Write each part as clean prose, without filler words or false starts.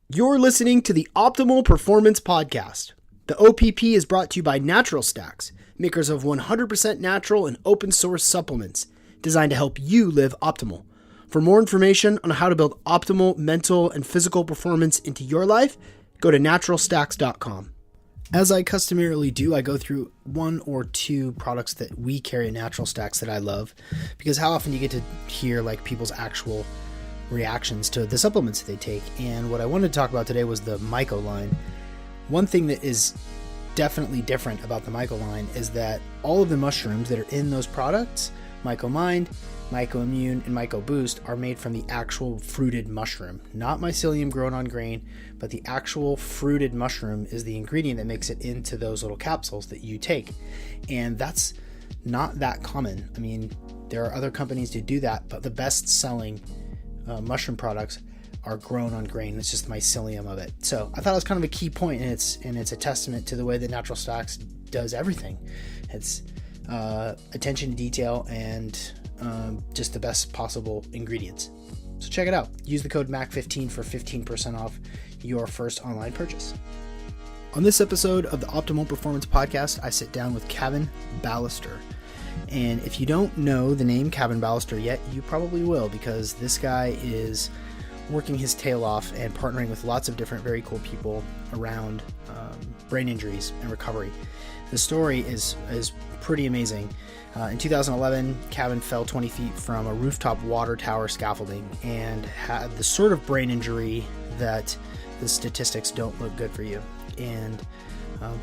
You're listening to the Optimal Performance Podcast. The OPP is brought to you by Natural Stacks, makers of 100% natural and open source supplements designed to help you live optimal. For more information on how to build optimal mental and physical performance into your life, go to naturalstacks.com. As I customarily do, I go through one or two products that we carry at Natural Stacks that I love, because how often do you get to hear like people's actual reactions to the supplements they take? And what I wanted to talk about today was the Myco line. One thing that is definitely different about the Myco line is that all of the mushrooms that are in those products, Myco Mind, Myco Immune, and Myco Boost, are made from the actual fruited mushroom. Not mycelium grown on grain, but the actual fruited mushroom is the ingredient that makes it into those little capsules that you take. And that's not that common. I mean, there are other companies who do that, but the best selling mushroom products are grown on grain. It's just the mycelium of it. So I thought it was kind of a key point, and it's a testament to the way that Natural Stacks does everything. It's attention to detail and just the best possible ingredients. So check it out. Use the code MAC15 for 15% off your first online purchase. On this episode of the Optimal Performance Podcast, I sit down with Cavin Balaster. And if you don't know the name Cavin Balaster yet, you probably will, because this guy is working his tail off and partnering with lots of different very cool people around brain injuries and recovery. The story is pretty amazing. In 2011, Cavin fell 20 feet from a rooftop water tower scaffolding and had the sort of brain injury that the statistics don't look good for you and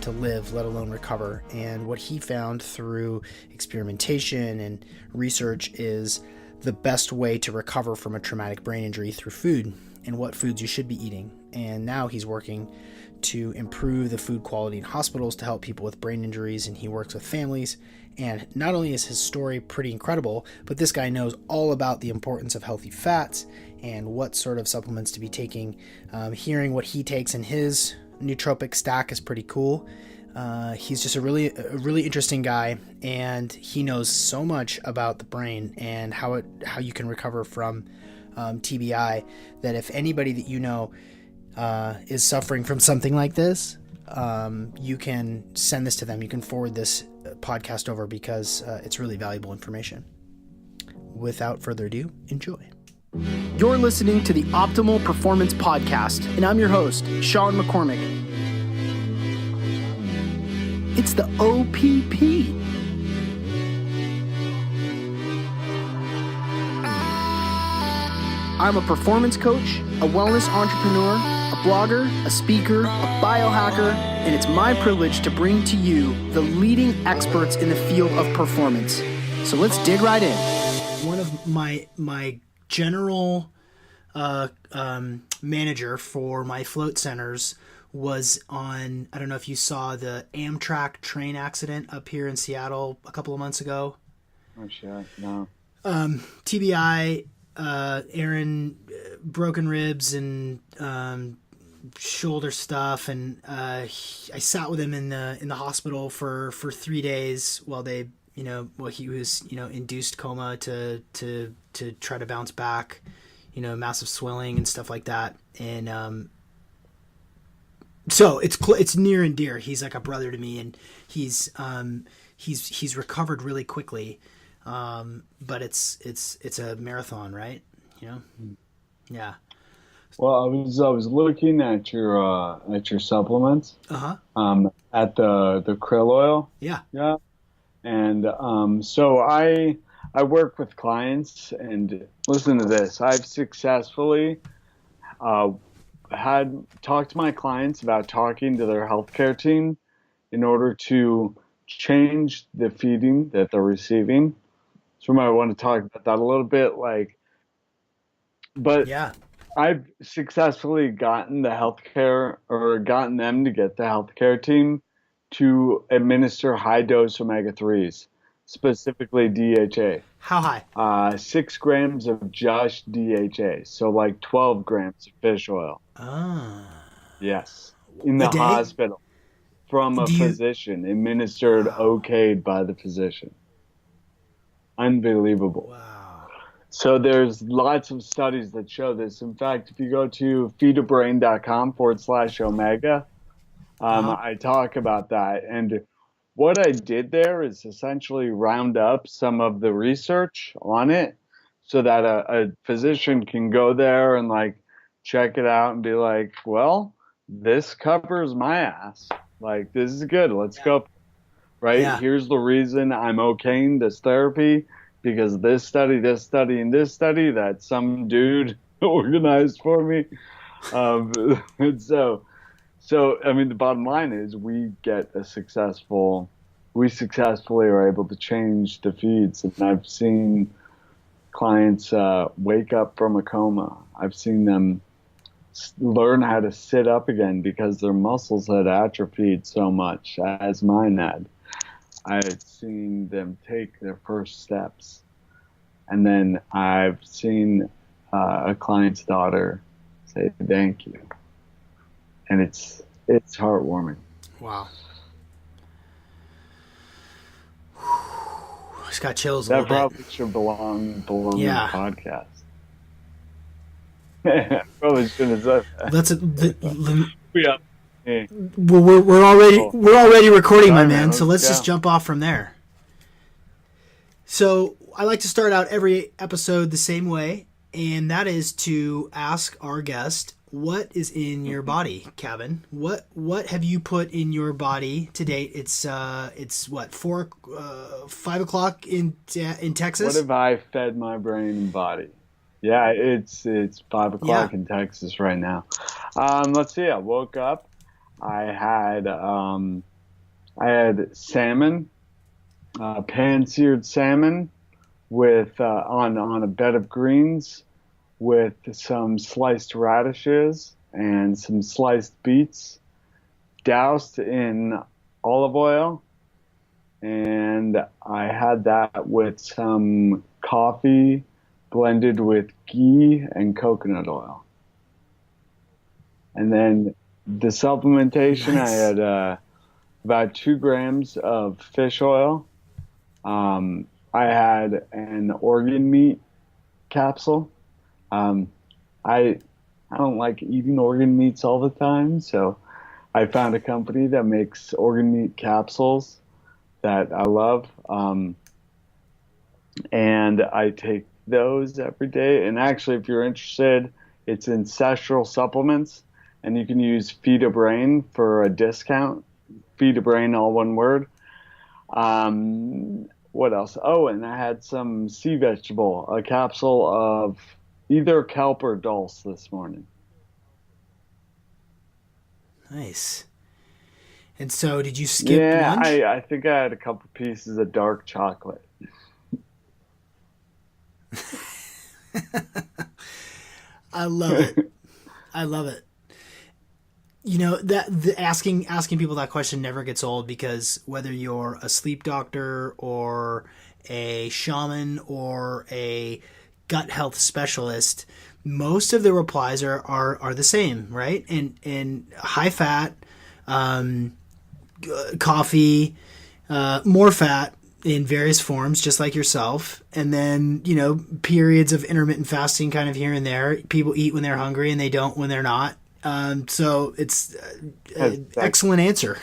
to live, let alone recover. And what he found through experimentation and research is the best way to recover from a traumatic brain injury through food and what foods you should be eating. And now he's working to improve the food quality in hospitals to help people with brain injuries, and he works with families. And not only is his story pretty incredible, but this guy knows all about the importance of healthy fats and what sort of supplements to be taking. Hearing what he takes in his nootropic stack is pretty cool. He's just a really interesting guy, and he knows so much about the brain and how you can recover from TBI, that if anybody that you know is suffering from something like this, you can send this to them. You can forward this podcast over, because it's really valuable information. Without further ado, enjoy. You're listening to the Optimal Performance Podcast, and I'm your host, Sean McCormick. It's the OPP. I'm a performance coach, a wellness entrepreneur, a blogger, a speaker, a biohacker, and it's my privilege to bring to you the leading experts in the field of performance. So let's dig right in. One of my general manager for my float centers was on, I don't know if you saw the Amtrak train accident up here in Seattle a couple of months ago. Oh shit, no. TBI, Aaron, broken ribs and shoulder stuff, and I sat with him in the hospital for 3 days while he was induced coma to try to bounce back, massive swelling and stuff like that. And so it's near and dear. He's like a brother to me, and he's recovered really quickly. But it's a marathon, right? Yeah. Well, I was looking at your supplements. At the krill oil. Yeah. Yeah. And so I work with clients, and listen to this. I've successfully had talked to my clients about talking to their healthcare team in order to change the feeding that they're receiving. So we might want to talk about that a little bit, but yeah. I've successfully gotten them to get the healthcare team to administer high dose omega-3s, specifically DHA. How high? 6 grams of just DHA, so like 12 grams of fish oil. Ah. Yes, in the hospital from a physician, administered, okayed by the physician. Unbelievable. Wow. So there's lots of studies that show this. In fact, if you go to feedabrain.com/omega, Uh-huh. I talk about that. And what I did there is essentially round up some of the research on it so that a physician can go there and like check it out and be like, well, this covers my ass. Like, this is good. Let's go. Right? Yeah. Here's the reason I'm okaying this therapy because this study, and this study that some dude organized for me. And so, I mean, the bottom line is we successfully are able to change the feeds. And I've seen clients wake up from a coma. I've seen them learn how to sit up again because their muscles had atrophied so much, as mine had. I had seen them take their first steps. And then I've seen a client's daughter say thank you. And it's heartwarming. Wow. Just got chills a That little bit. probably should belong Yeah. in the podcast. Probably shouldn't have said that. That's Yeah. well, we're already recording, my Sorry, man. man. So let's Yeah. just jump off from there. So I like to start out every episode the same way, and that is to ask our guest, what is in your body, Cavin? What have you put in your body to date? It's what 5 o'clock in Texas. What have I fed my brain and body? Yeah, it's 5 o'clock in Texas right now. Let's see. I woke up. I had salmon, pan-seared salmon with on a bed of greens with some sliced radishes and some sliced beets, doused in olive oil, and I had that with some coffee blended with ghee and coconut oil. And then the supplementation, Nice. I had about 2 grams of fish oil. I had an organ meat capsule. I don't like eating organ meats all the time, so I found a company that makes organ meat capsules that I love, and I take those every day. And actually, if you're interested, it's Ancestral Supplements, and you can use Feed a Brain for a discount. Feed a Brain, all one word. What else? Oh, and I had some sea vegetable, a capsule of either kelp or dulse this morning. Nice. And so, did you skip lunch? I think I had a couple pieces of dark chocolate. I love it. I love it. You know, asking people that question never gets old, because whether you're a sleep doctor or a shaman or a gut health specialist, most of the replies are the same, right? And high fat, coffee, more fat in various forms, just like yourself. And then, you know, periods of intermittent fasting kind of here and there. People eat when they're hungry and they don't when they're not. So it's excellent answer.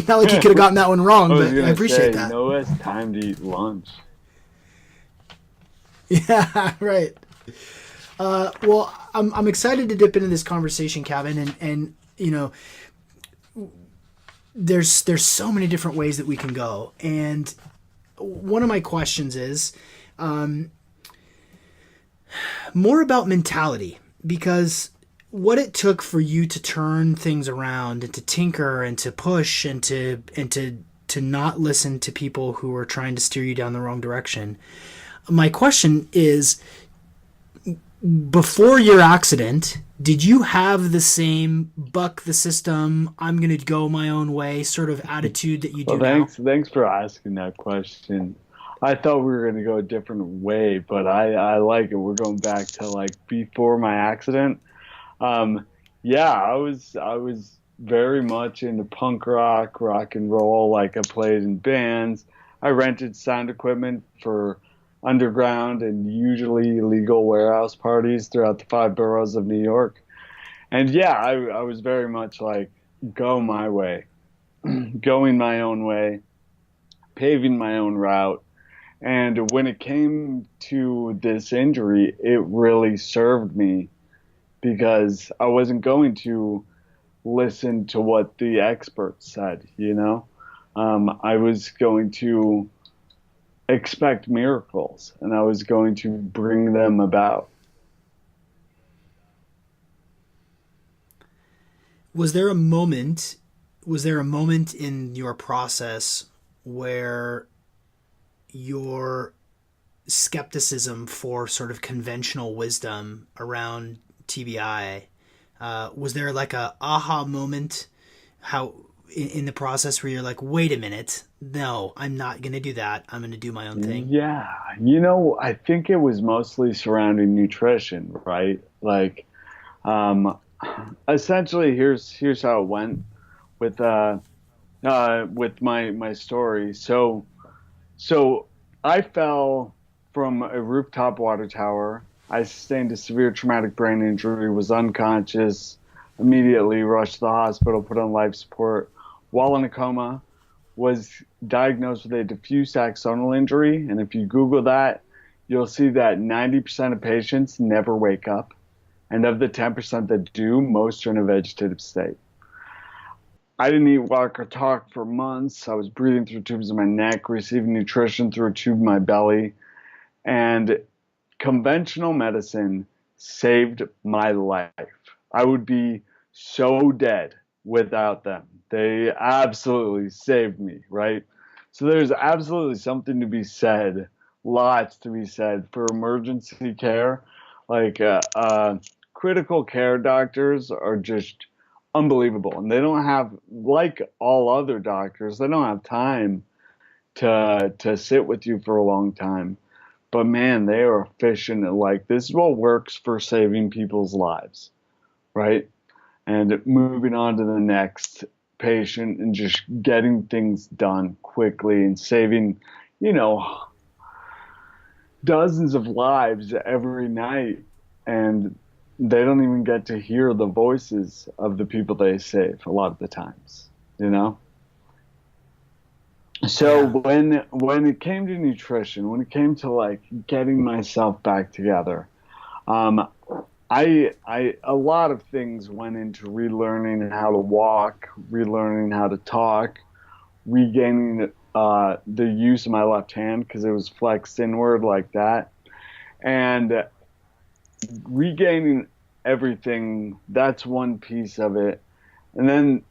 Not like you could have gotten that one wrong, but I appreciate that. No, it's time to eat lunch. Yeah, right. Well, I'm excited to dip into this conversation, Cavin, and you know, there's so many different ways that we can go, and one of my questions is more about mentality, because what it took for you to turn things around and to tinker and to push and to not listen to people who are trying to steer you down the wrong direction. My question is, before your accident, did you have the same buck the system, I'm going to go my own way sort of attitude that you do now? Thanks for asking that question. I thought we were going to go a different way, but I like it. We're going back to like before my accident. Yeah, I was very much into punk rock and roll. Like, I played in bands. I rented sound equipment for underground and usually illegal warehouse parties throughout the five boroughs of New York. And yeah, I was very much like, go my way, going my own way, paving my own route. And when it came to this injury, it really served me because I wasn't going to listen to what the experts said, you know? I was going to expect miracles and I was going to bring them about. Was there a moment in your process where your skepticism for sort of conventional wisdom around TBI, was there like a aha moment how in the process where you're like, wait a minute, no, I'm not going to do that. I'm going to do my own thing. Yeah, I think it was mostly surrounding nutrition, right? Like, um, essentially, here's how it went with my story. So I fell from a rooftop water tower. I sustained a severe traumatic brain injury, was unconscious, immediately rushed to the hospital, put on life support. While in a coma, was diagnosed with a diffuse axonal injury. And if you Google that, you'll see that 90% of patients never wake up. And of the 10% that do, most are in a vegetative state. I didn't eat, walk, or talk for months. I was breathing through tubes in my neck, receiving nutrition through a tube in my belly. And conventional medicine saved my life. I would be so dead without them. They absolutely saved me, right? So there's absolutely something to be said, lots to be said for emergency care. Like critical care doctors are just unbelievable. And they don't have, like all other doctors, they don't have time to sit with you for a long time. But man, they are efficient. Like, this is what works for saving people's lives, right? And moving on to the next patient and just getting things done quickly and saving, dozens of lives every night. And they don't even get to hear the voices of the people they save a lot of the times. So when it came to nutrition, when it came to like getting myself back together, I a lot of things went into relearning how to walk, relearning how to talk, regaining the use of my left hand because it was flexed inward like that, and regaining everything. That's one piece of it, and then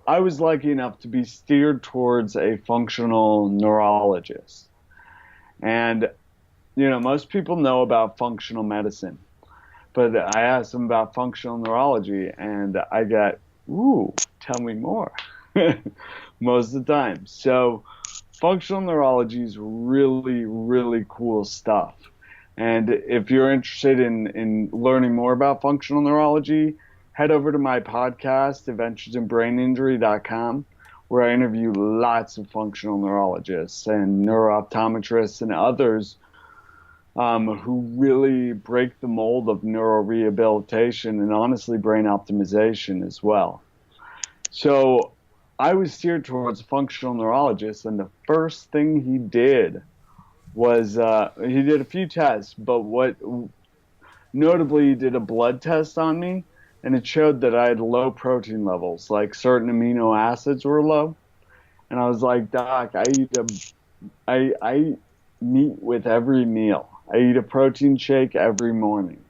I was lucky enough to be steered towards a functional neurologist, and most people know about functional medicine. But I asked them about functional neurology, and I got, ooh, tell me more, most of the time. So functional neurology is really, really cool stuff. And if you're interested in learning more about functional neurology, head over to my podcast, adventuresinbraininjury.com, where I interview lots of functional neurologists and neurooptometrists and others who really break the mold of neurorehabilitation and honestly brain optimization as well. So I was steered towards a functional neurologist, and the first thing he did was he did a few tests, but what notably he did a blood test on me, and it showed that I had low protein levels, like certain amino acids were low. And I was like, Doc, I eat meat with every meal. I eat a protein shake every morning.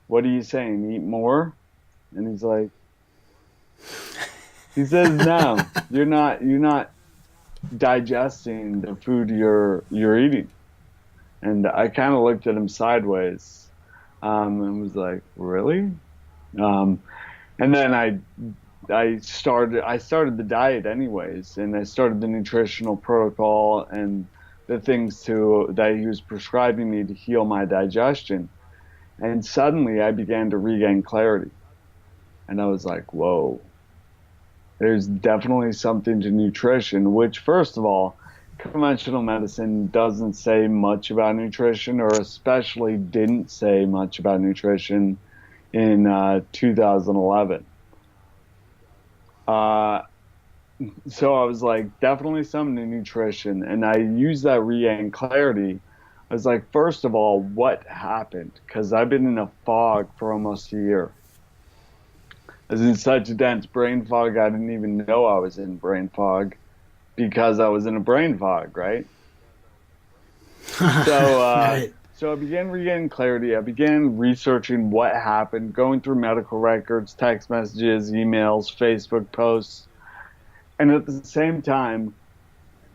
What are you saying? Eat more? And he's like, he says, no, you're not digesting the food you're eating. And I kind of looked at him sideways, and was like, really? And then I started the diet anyways, and I started the nutritional protocol and the things that he was prescribing me to heal my digestion. And suddenly I began to regain clarity. And I was like, whoa, there's definitely something to nutrition, which first of all conventional medicine doesn't say much about nutrition, or especially didn't say much about nutrition in 2011. So I was like, definitely some new nutrition. And I used that regain clarity. I was like, first of all, what happened? Because I've been in a fog for almost a year. I was in such a dense brain fog, I didn't even know I was in brain fog because I was in a brain fog, right? So, Right. so I began regaining clarity. I began researching what happened, going through medical records, text messages, emails, Facebook posts, and at the same time,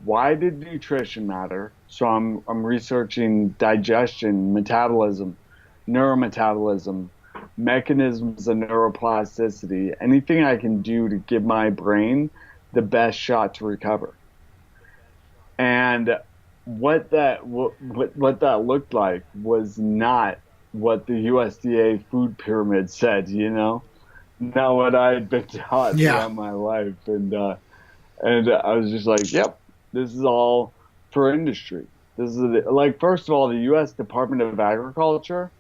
why did nutrition matter? So I'm researching digestion, metabolism, neurometabolism, mechanisms of neuroplasticity, anything I can do to give my brain the best shot to recover. And what that looked like was not what the USDA food pyramid said, not what I had been taught Yeah. throughout my life. And I was just like, yep, this is all for industry. This is like, first of all, the U.S. Department of Agriculture.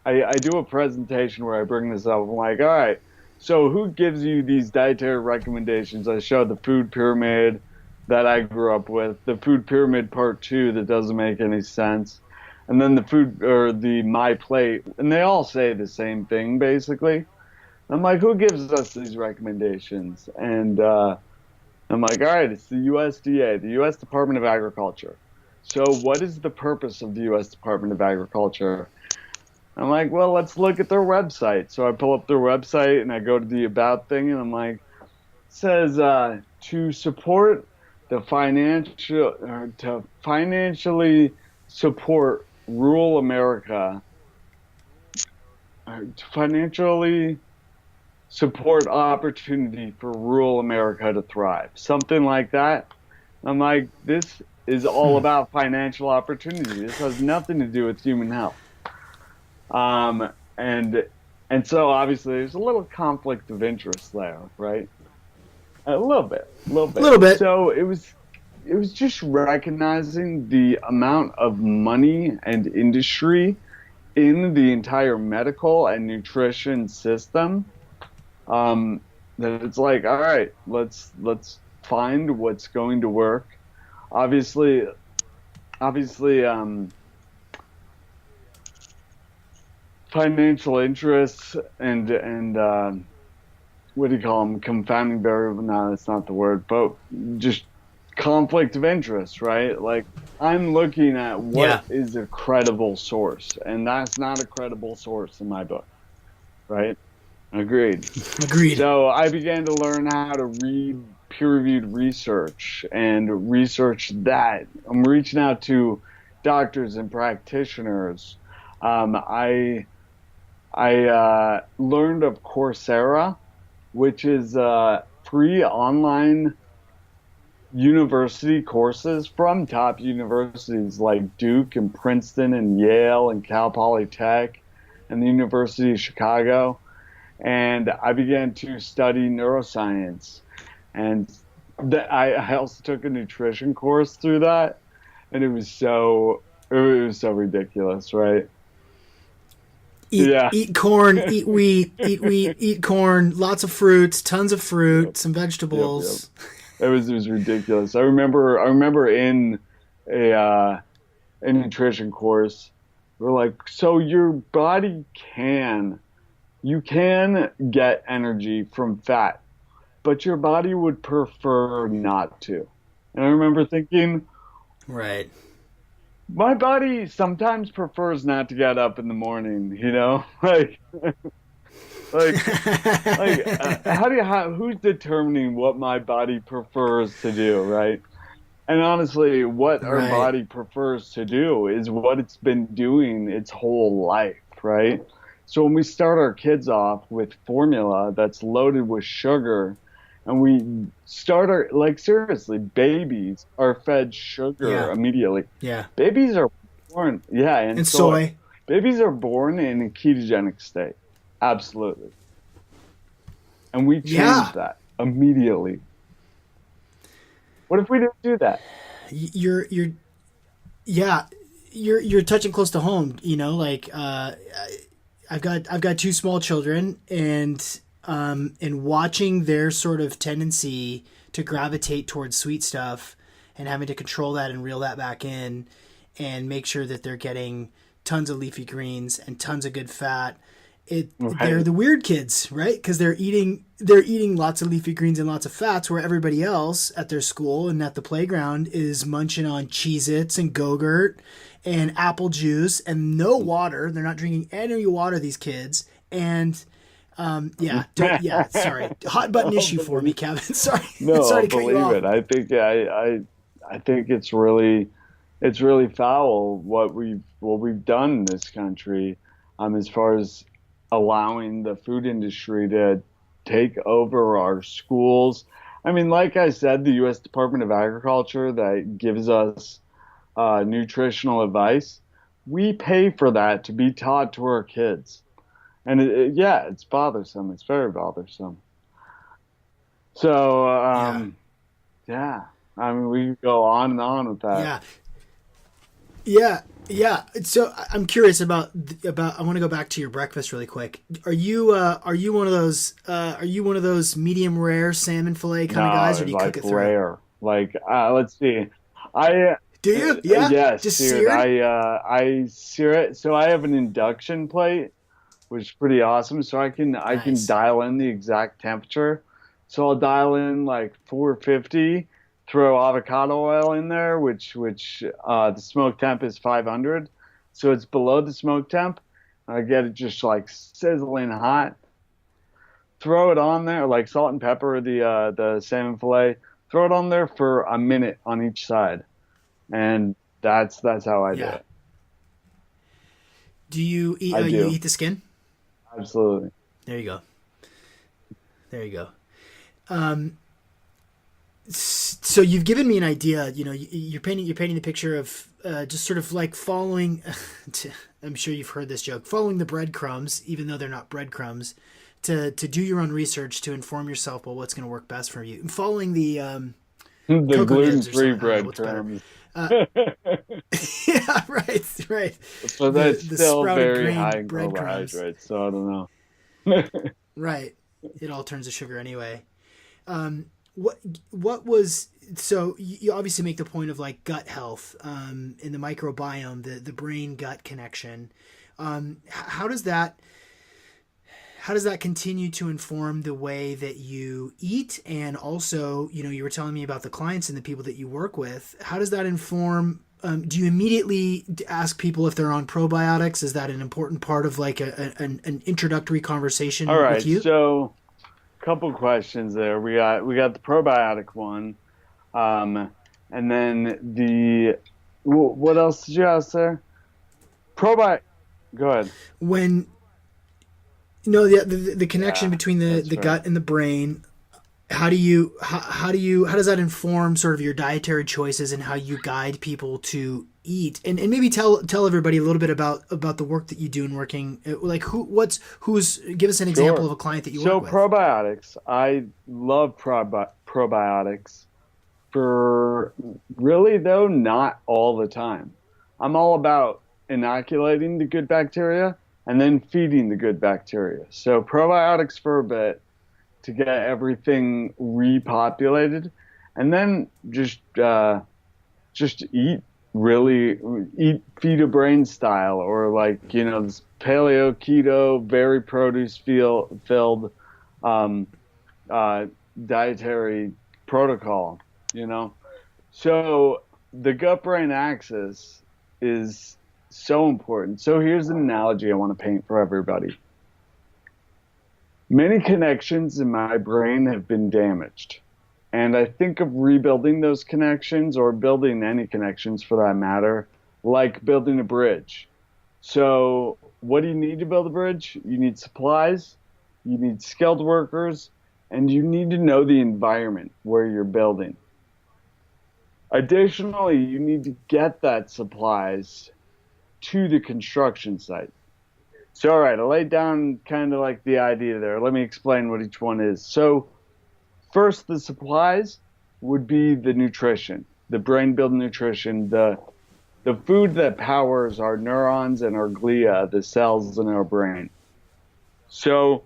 I do a presentation where I bring this up. I'm like, all right, so who gives you these dietary recommendations? I show the food pyramid that I grew up with, the food pyramid part two that doesn't make any sense, and then the food or the my plate, and they all say the same thing basically. I'm like, who gives us these recommendations? And I'm like, all right, it's the USDA, the U.S. Department of Agriculture. So what is the purpose of the U.S. Department of Agriculture? I'm like, well, let's look at their website. So I pull up their website and I go to the about thing and I'm like, it says to support the financial, or to financially support rural America, or to financially support opportunity for rural America to thrive. Something like that. I'm like, this is all about financial opportunity. This has nothing to do with human health. Um, and and so obviously there's a little conflict of interest there, right? A little bit, a little A bit. little bit. So it was just recognizing the amount of money and industry in the entire medical and nutrition system. Um, that it's like, all right, let's find what's going to work. Obviously, obviously, financial interests and what do you call them? Confounding variable? No, that's not the word, but just conflict of interest, right? Like I'm looking at Yeah. what is a credible source, and that's not a credible source in my book, right? Agreed. Agreed. So I began to learn how to read peer-reviewed research and research that. I'm reaching out to doctors and practitioners. I learned of Coursera, which is free online university courses from top universities like Duke and Princeton and Yale and Cal Poly Tech and the University of Chicago. And I began to study neuroscience. And I also took a nutrition course through that, and it was so ridiculous, right? Yeah. Eat corn, eat wheat, eat corn, lots of fruits, tons of Yep. fruit, some Yep. Yep. vegetables. It was ridiculous. I remember in a nutrition course, we're like, so your body you can get energy from fat, but your body would prefer not to. And I remember thinking, Right. my body sometimes prefers not to get up in the morning, like like who's determining what my body prefers to do, right? And honestly, what our Right. body prefers to do is what it's been doing its whole life, right? So when we start our kids off with formula that's loaded with sugar, and we start like seriously, babies are fed sugar Yeah. immediately. Yeah. Babies are born, yeah, and And soy. soy. Babies are born in a ketogenic state. Absolutely. And we change Yeah. that immediately. What if we didn't do that? you're yeah, you're touching close to home. Like I've got two small children, and watching their sort of tendency to gravitate towards sweet stuff, and having to control that and reel that back in, and make sure that they're getting tons of leafy greens and tons of good fat. They're the weird kids, right? Because they're eating lots of leafy greens and lots of fats, where everybody else at their school and at the playground is munching on Cheez-Its and Go-Gurt and apple juice and no water. They're not drinking any water, these kids. And sorry, hot button issue for me, Cavin. Sorry, No, sorry I'll to cut you believe off. it. I think it's really foul what we've done in this country, as far as allowing the food industry to take over our schools. I mean, like I said, the U.S. Department of Agriculture that gives us nutritional advice, we pay for that to be taught to our kids. And it's bothersome. It's very bothersome. So, Yeah, yeah, I mean, we could go on and on with that. yeah. Yeah. So I'm curious about. I want to go back to your breakfast really quick. Are you one of those medium rare salmon fillet kind of guys, or do you Like cook it through? rare. Like, let's see. I Do you? Yeah. Yes, Just dude. seared? I sear it. So I have an induction plate, which is pretty awesome. So I can Nice. dial in the exact temperature. So I'll dial in like 450, throw avocado oil in there, which the smoke temp is 500. So it's below the smoke temp. I get it just like sizzling hot. Throw it on there, like salt and pepper, the salmon fillet. Throw it on there for a minute on each side, and that's how I do Yeah. it. Do you eat? I You do, eat the skin? absolutely. There you go. There you go. Um, so you've given me an idea. You're painting the picture of just sort of like following. I'm sure you've heard this joke. Following the breadcrumbs, even though they're not breadcrumbs, to do your own research to inform yourself about what's going to work best for you. And following the The cocoa nibs or gluten-free something. I don't know what's better. breadcrumbs, Uh, yeah, right. but that's The still sprouted very grain high in breadcrumbs. carbohydrates. So I don't know. Right. It all turns to sugar anyway. Um, what what was so you obviously make the point of like gut health in the microbiome, the brain gut connection. How does that continue to inform the way that you eat? And also, you were telling me about the clients and the people that you work with. How does that inform? Do you immediately ask people if they're on probiotics? Is that an important part of like an introductory All conversation with right, you? so couple questions there. We got the probiotic one, and then what else did you ask there? Probiotic. Go ahead. When no, the connection Yeah, between the, that's the right. gut and the brain. How does that inform sort of your dietary choices and how you guide people to eat? And maybe tell everybody a little bit about the work that you do in working, like who's give us an example Sure. of a client that you So work with. probiotics, I love probiotics for really though not all the time. I'm all about inoculating the good bacteria and then feeding the good bacteria. So probiotics for a bit to get everything repopulated, and then just really eat feed a brain style, or like this paleo keto very produce filled um, uh, dietary protocol. You know, so the gut brain axis is so important. So here's an analogy I want to paint for everybody. Many connections in my brain have been damaged. And I think of rebuilding those connections, or building any connections for that matter, like building a bridge. So, what do you need to build a bridge? You need supplies, you need skilled workers, and you need to know the environment where you're building. Additionally, you need to get that supplies to the construction site. So, all right, I laid down kind of like the idea there. Let me explain what each one is. So, first, the supplies would be the nutrition. the brain building nutrition, the food that powers our neurons and our glia, the cells in our brain. So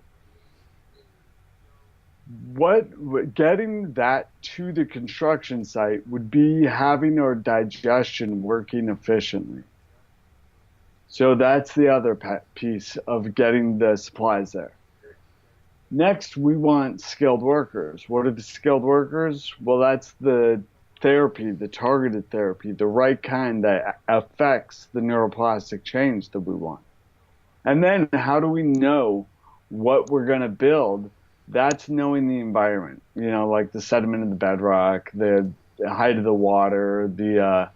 getting that to the construction site would be having our digestion working efficiently. So that's the other piece of getting the supplies there. Next, we want skilled workers. What are the skilled workers? Well, that's the therapy, the targeted therapy, the right kind that affects the neuroplastic change that we want. And then how do we know what we're going to build? That's knowing the environment, like the sediment in the bedrock, the height of the water, the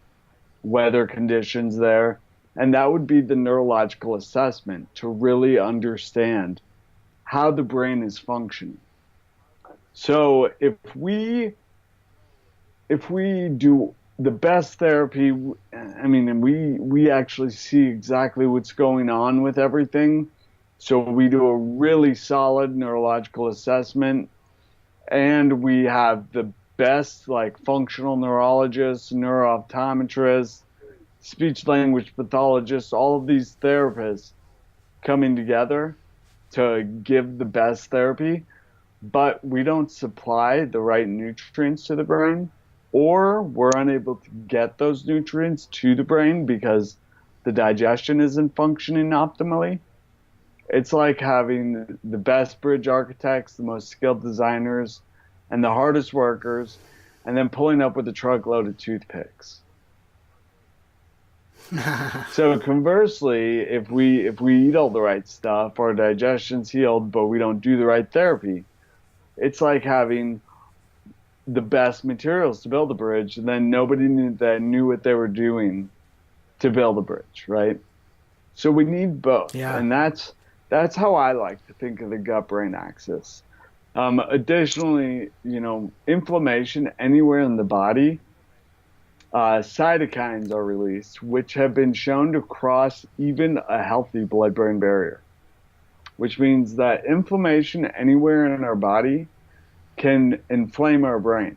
weather conditions there. And that would be the neurological assessment to really understand how the brain is functioning. So if we do the best therapy, and we actually see exactly what's going on with everything. So we do a really solid neurological assessment, and we have the best functional neurologists, neurooptometrists, speech language pathologists, all of these therapists coming together to give the best therapy, but we don't supply the right nutrients to the brain, or we're unable to get those nutrients to the brain because the digestion isn't functioning optimally. It's like having the best bridge architects, the most skilled designers, and the hardest workers, and then pulling up with a truckload of toothpicks. So conversely, if we eat all the right stuff, our digestion's healed, but we don't do the right therapy, it's like having the best materials to build a bridge, and then nobody knew what they were doing to build a bridge, right? So we need both, and that's how I like to think of the gut-brain axis. Additionally, inflammation anywhere in the body, cytokines are released, which have been shown to cross even a healthy blood-brain barrier, which means that inflammation anywhere in our body can inflame our brain.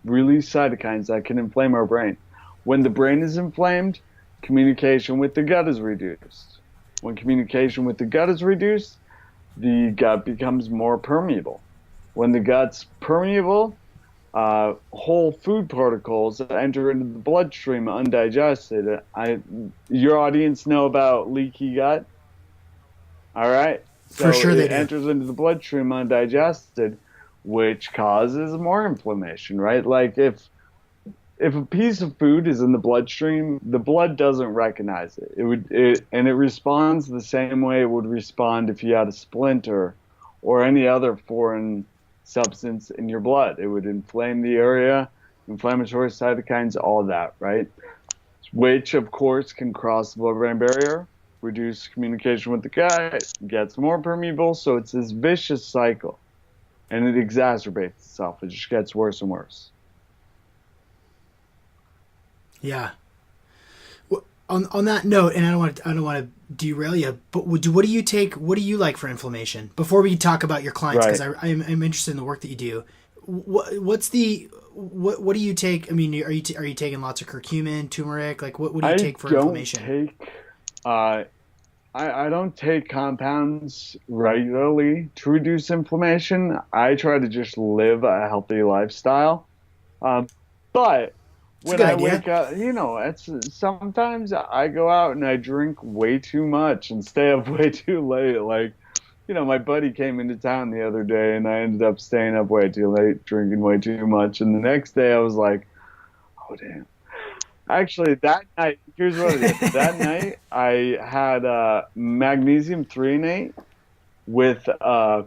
Release cytokines that can inflame our brain. When the brain is inflamed, communication with the gut is reduced. When communication with the gut is reduced, the gut becomes more permeable. When the gut's permeable, whole food particles enter into the bloodstream undigested. Your audience know about leaky gut? All right. So For sure they it do. enters into the bloodstream undigested, which causes more inflammation, right? Like if a piece of food is in the bloodstream, the blood doesn't recognize it. And it responds the same way it would respond if you had a splinter or any other foreign substance in your blood. It would inflame the area, inflammatory cytokines, all of that, right? Which, of course, can cross the blood-brain barrier, reduce communication with the gut, gets more permeable, so it's this vicious cycle. And it exacerbates itself. It just gets worse and worse. Yeah. Well, on that note, and I don't want to derail you, but what do you like for inflammation? Before we talk about your clients, because right. I'm interested in the work that you do. What do you take? I mean, are you taking lots of curcumin, turmeric? Like what do you take for inflammation? I don't take compounds regularly to reduce inflammation. I try to just live a healthy lifestyle. But when I wake up, sometimes I go out and I drink way too much and stay up way too late. Like, my buddy came into town the other day and I ended up staying up way too late, drinking way too much. And the next day I was like, oh, damn. Actually, that night, here's what it is. That night, I had magnesium threonate with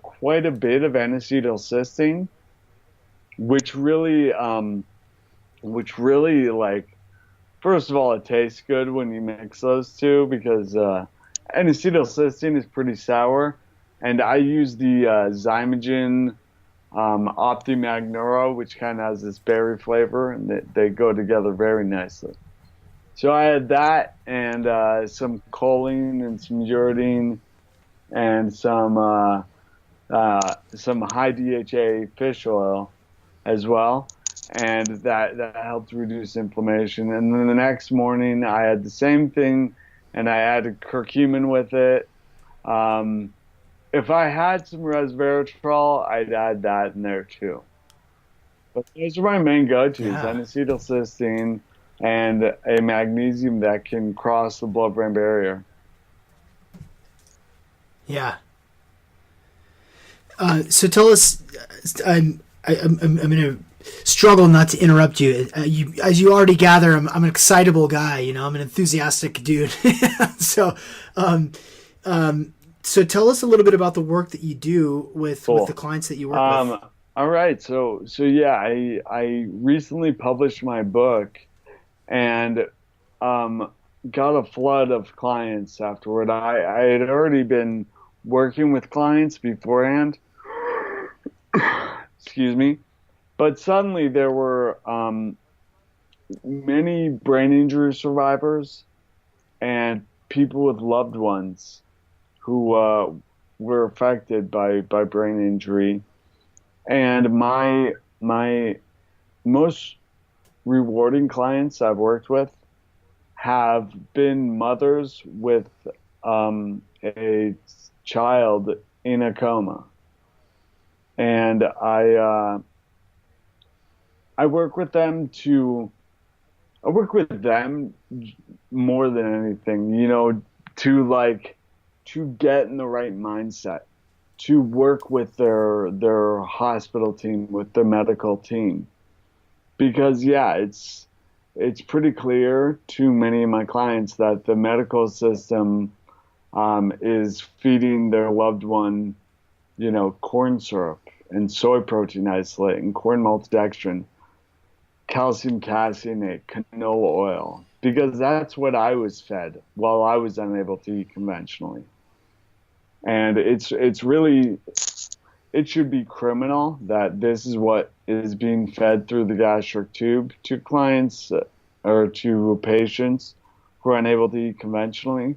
quite a bit of N-acetylcysteine, which really, first of all, it tastes good when you mix those two because N-acetylcysteine is pretty sour, and I use the Zymogen OptiMag which kind of has this berry flavor, and they go together very nicely. So I had that and some choline and some uridine and some high DHA fish oil as well. and that helped reduce inflammation. And then the next morning, I had the same thing, and I added curcumin with it. If I had some resveratrol, I'd add that in there too. But those are my main go-tos: Yeah. N-acetylcysteine and a magnesium that can cross the blood-brain barrier. Yeah. So tell us, I'm going to struggle not to interrupt you. As you already gather, I'm an excitable guy. I'm an enthusiastic dude. So, so tell us a little bit about the work that you do with Cool. the clients that you work with. All right. So yeah, I recently published my book and got a flood of clients afterward. I had already been working with clients beforehand. Excuse me. But suddenly there were many brain injury survivors and people with loved ones who were affected by brain injury. And my most rewarding clients I've worked with have been mothers with a child in a coma. And I work with them more than anything, to get in the right mindset, to work with their hospital team, with their medical team. Because yeah, it's pretty clear to many of my clients that the medical system is feeding their loved one, corn syrup and soy protein isolate and corn maltodextrin, calcium caseinate, canola oil, because that's what I was fed while I was unable to eat conventionally. And it's really, it should be criminal that this is what is being fed through the gastric tube to clients or to patients who are unable to eat conventionally.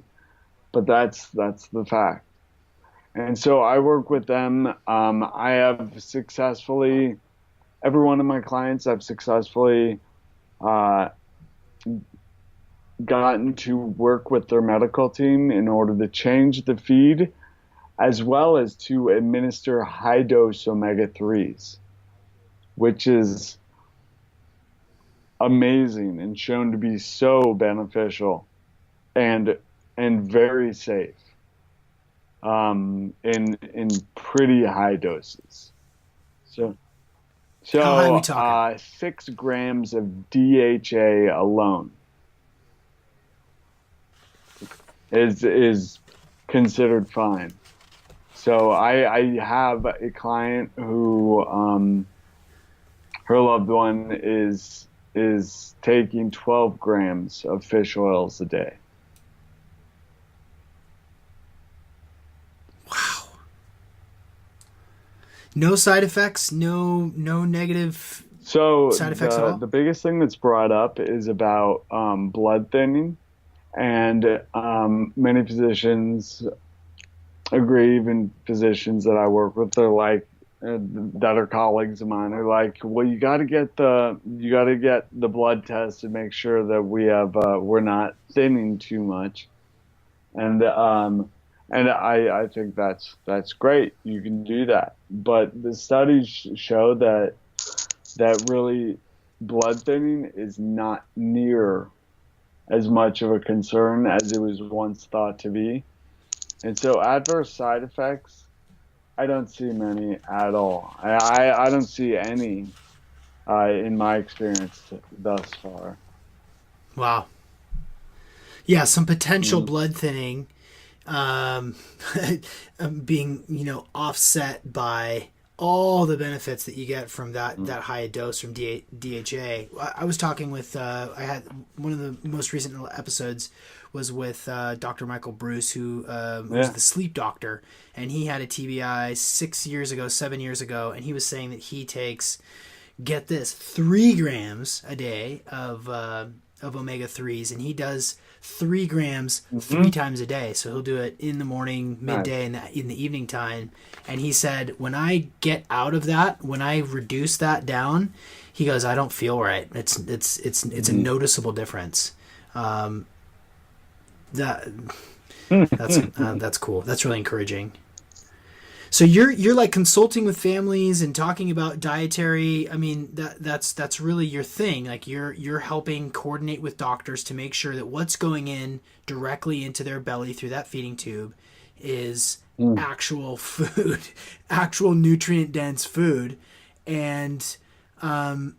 But that's the fact. And so I work with them. I have successfully, every one of my clients, I've successfully gotten to work with their medical team in order to change the feed, as well as to administer high-dose omega-3s, which is amazing and shown to be so beneficial and very safe in pretty high doses. So How high are we talking? 6 grams of DHA alone is considered fine. So I have a client who her loved one is taking 12 grams of fish oils a day. Wow. No side effects, no negative side effects at all? The biggest thing that's brought up is about blood thinning, and many physicians agree, even physicians that I work with, they're like, that are colleagues of mine, are like, well, you got to get the blood test to make sure that we're not thinning too much, and I think that's great. You can do that, but the studies show that really blood thinning is not near as much of a concern as it was once thought to be. And so adverse side effects, I don't see many at all. I don't see any in my experience thus far. Wow. Yeah, some potential blood thinning being, offset by all the benefits that you get from that high dose from DHA. I was talking with, I had one of the most recent episodes was with Dr. Michael Bruce, who was the sleep doctor, and he had a TBI 7 years ago, and he was saying that he takes, get this, 3 grams a day of of omega-3s, and he does 3 grams 3 times a day. So he'll do it in the morning, midday, and in the evening time. And he said, when I get out of that, when I reduce that down, he goes, I don't feel right. It's a noticeable difference. That's cool. That's really encouraging. So you're like consulting with families and talking about dietary. I mean, that's really your thing. Like you're helping coordinate with doctors to make sure that what's going in directly into their belly through that feeding tube is actual food, actual nutrient dense food. And are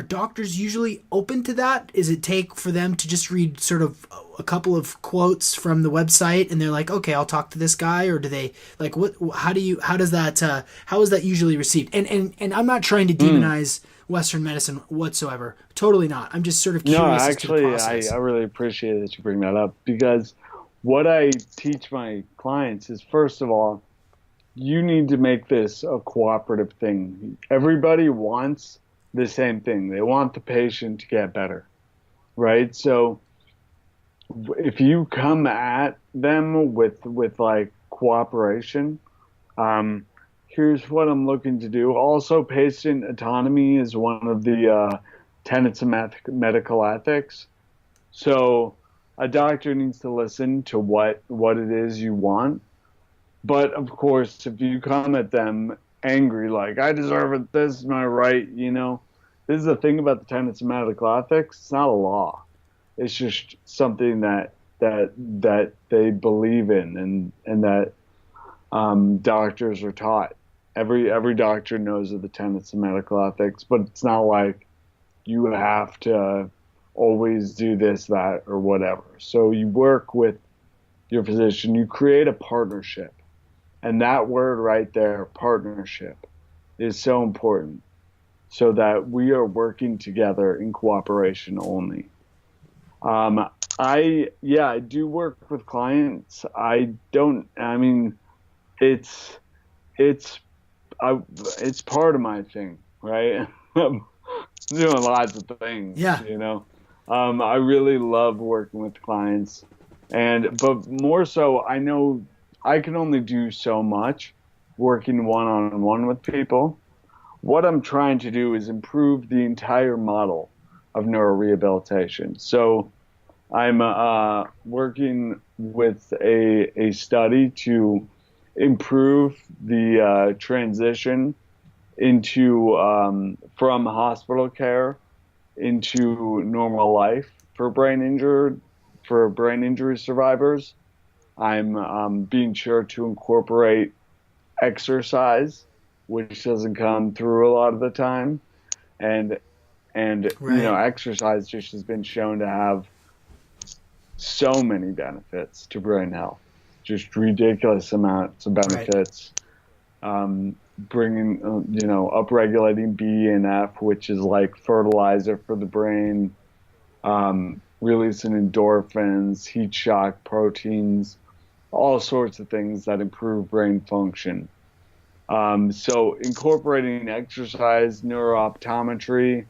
doctors usually open to that? Is it take for them to just read sort of a couple of quotes from the website and they're like, okay, I'll talk to this guy? Or do they like, how is that usually received? And I'm not trying to demonize Western medicine whatsoever. Totally not. I'm just sort of curious. No, as to the actually, process. I really appreciate that you bring that up, because what I teach my clients is, first of all, you need to make this a cooperative thing. Everybody wants the same thing. They want the patient to get better, right? So if you come at them with like cooperation, here's what I'm looking to do. Also, patient autonomy is one of the tenets of medical ethics. So a doctor needs to listen to what it is you want. But of course, if you come at them angry, like, I deserve it, this is my right, this is the thing about the tenets of medical ethics. It's not a law. It's just something that they believe in and that doctors are taught. Every doctor knows of the tenets of medical ethics, but it's not like you have to always do this, that, or whatever. So you work with your physician, you create a partnership. And that word right there, partnership, is so important, so that we are working together in cooperation only. I do work with clients. It's part of my thing, right? I'm doing lots of things, I really love working with clients, but more so, I know I can only do so much working one-on-one with people. What I'm trying to do is improve the entire model of neurorehabilitation. So I'm working with a study to improve the transition into from hospital care into normal life for brain injury survivors. I'm being sure to incorporate exercise, which doesn't come through a lot of the time, and right. Exercise just has been shown to have so many benefits to brain health, just ridiculous amounts of benefits. Right. Bringing upregulating B and F, which is like fertilizer for the brain, releasing endorphins, heat shock proteins, all sorts of things that improve brain function. So incorporating exercise, neurooptometry,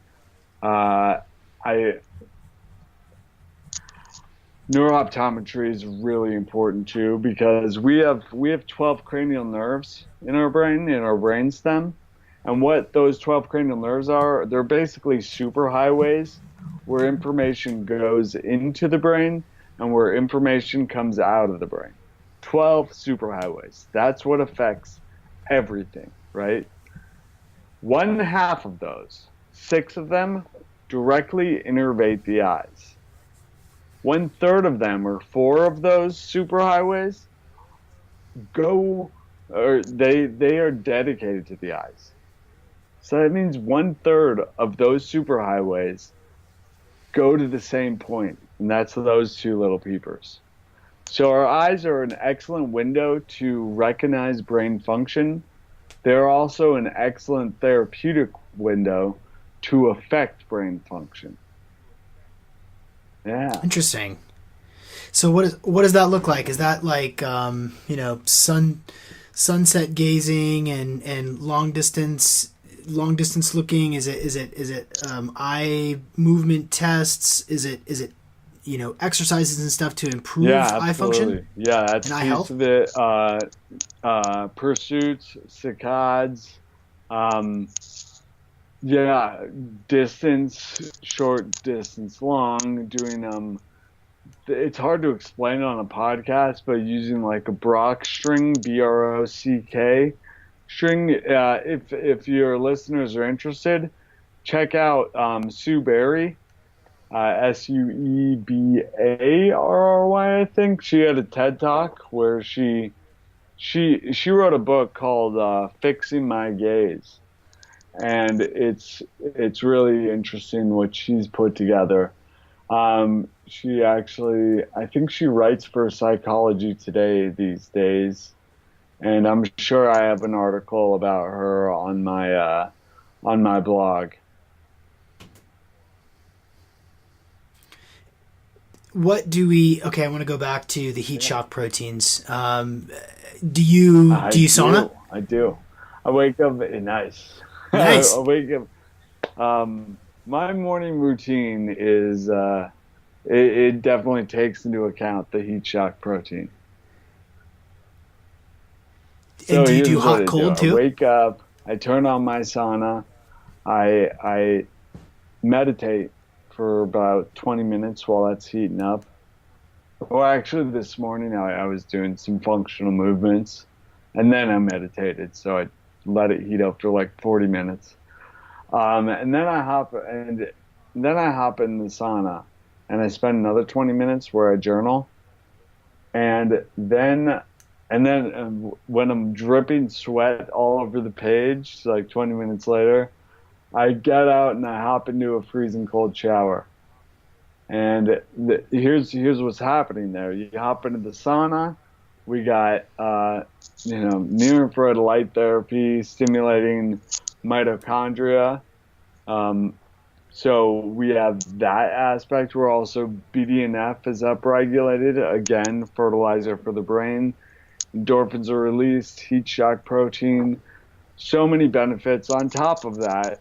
neurooptometry is really important too, because we have 12 cranial nerves in our brain stem, and what those 12 cranial nerves are, they're basically superhighways where information goes into the brain and where information comes out of the brain. 12 superhighways. That's what affects everything, right? 1/2 of those, 6 of them, directly innervate the eyes. 1/3 of them, or 4 of those superhighways, they are dedicated to the eyes. So that means 1/3 of those superhighways go to the same point, and that's those 2 little peepers. So our eyes are an excellent window to recognize brain function. They're also an excellent therapeutic window to affect brain function. Yeah. Interesting. So what does that look like? Is that like sunset gazing and long distance long distance looking? Is it eye movement tests? Is it exercises and stuff to improve eye function? Yeah, that's and eye piece health? of it. Pursuits, saccades, um, yeah, distance, short distance, long, doing it's hard to explain on a podcast, but using like a Brock string, BROCK string. If your listeners are interested, check out Sue Barry, Suebarry. I think she had a TED Talk where she wrote a book called "Fixing My Gaze," and it's really interesting what she's put together. She actually, I think she writes for Psychology Today these days, and I'm sure I have an article about her on my blog. What do we? Okay, I want to go back to the heat shock proteins. Do you sauna? I do. I wake up nice. Nice. I wake up. My morning routine is it definitely takes into account the heat shock protein. And do you do hot cold too? I wake up. I turn on my sauna. I meditate for about 20 minutes while that's heating up. Well, actually, this morning I was doing some functional movements, and then I meditated. So I let it heat up for like 40 minutes, and then I hop in the sauna, and I spend another 20 minutes where I journal, and then when I'm dripping sweat all over the page, like 20 minutes later, I get out and I hop into a freezing cold shower. And here's what's happening there. You hop into the sauna. We got near infrared light therapy stimulating mitochondria. So we have that aspect. We're also BDNF is upregulated, again, fertilizer for the brain. Endorphins are released, heat shock protein. So many benefits. On top of that,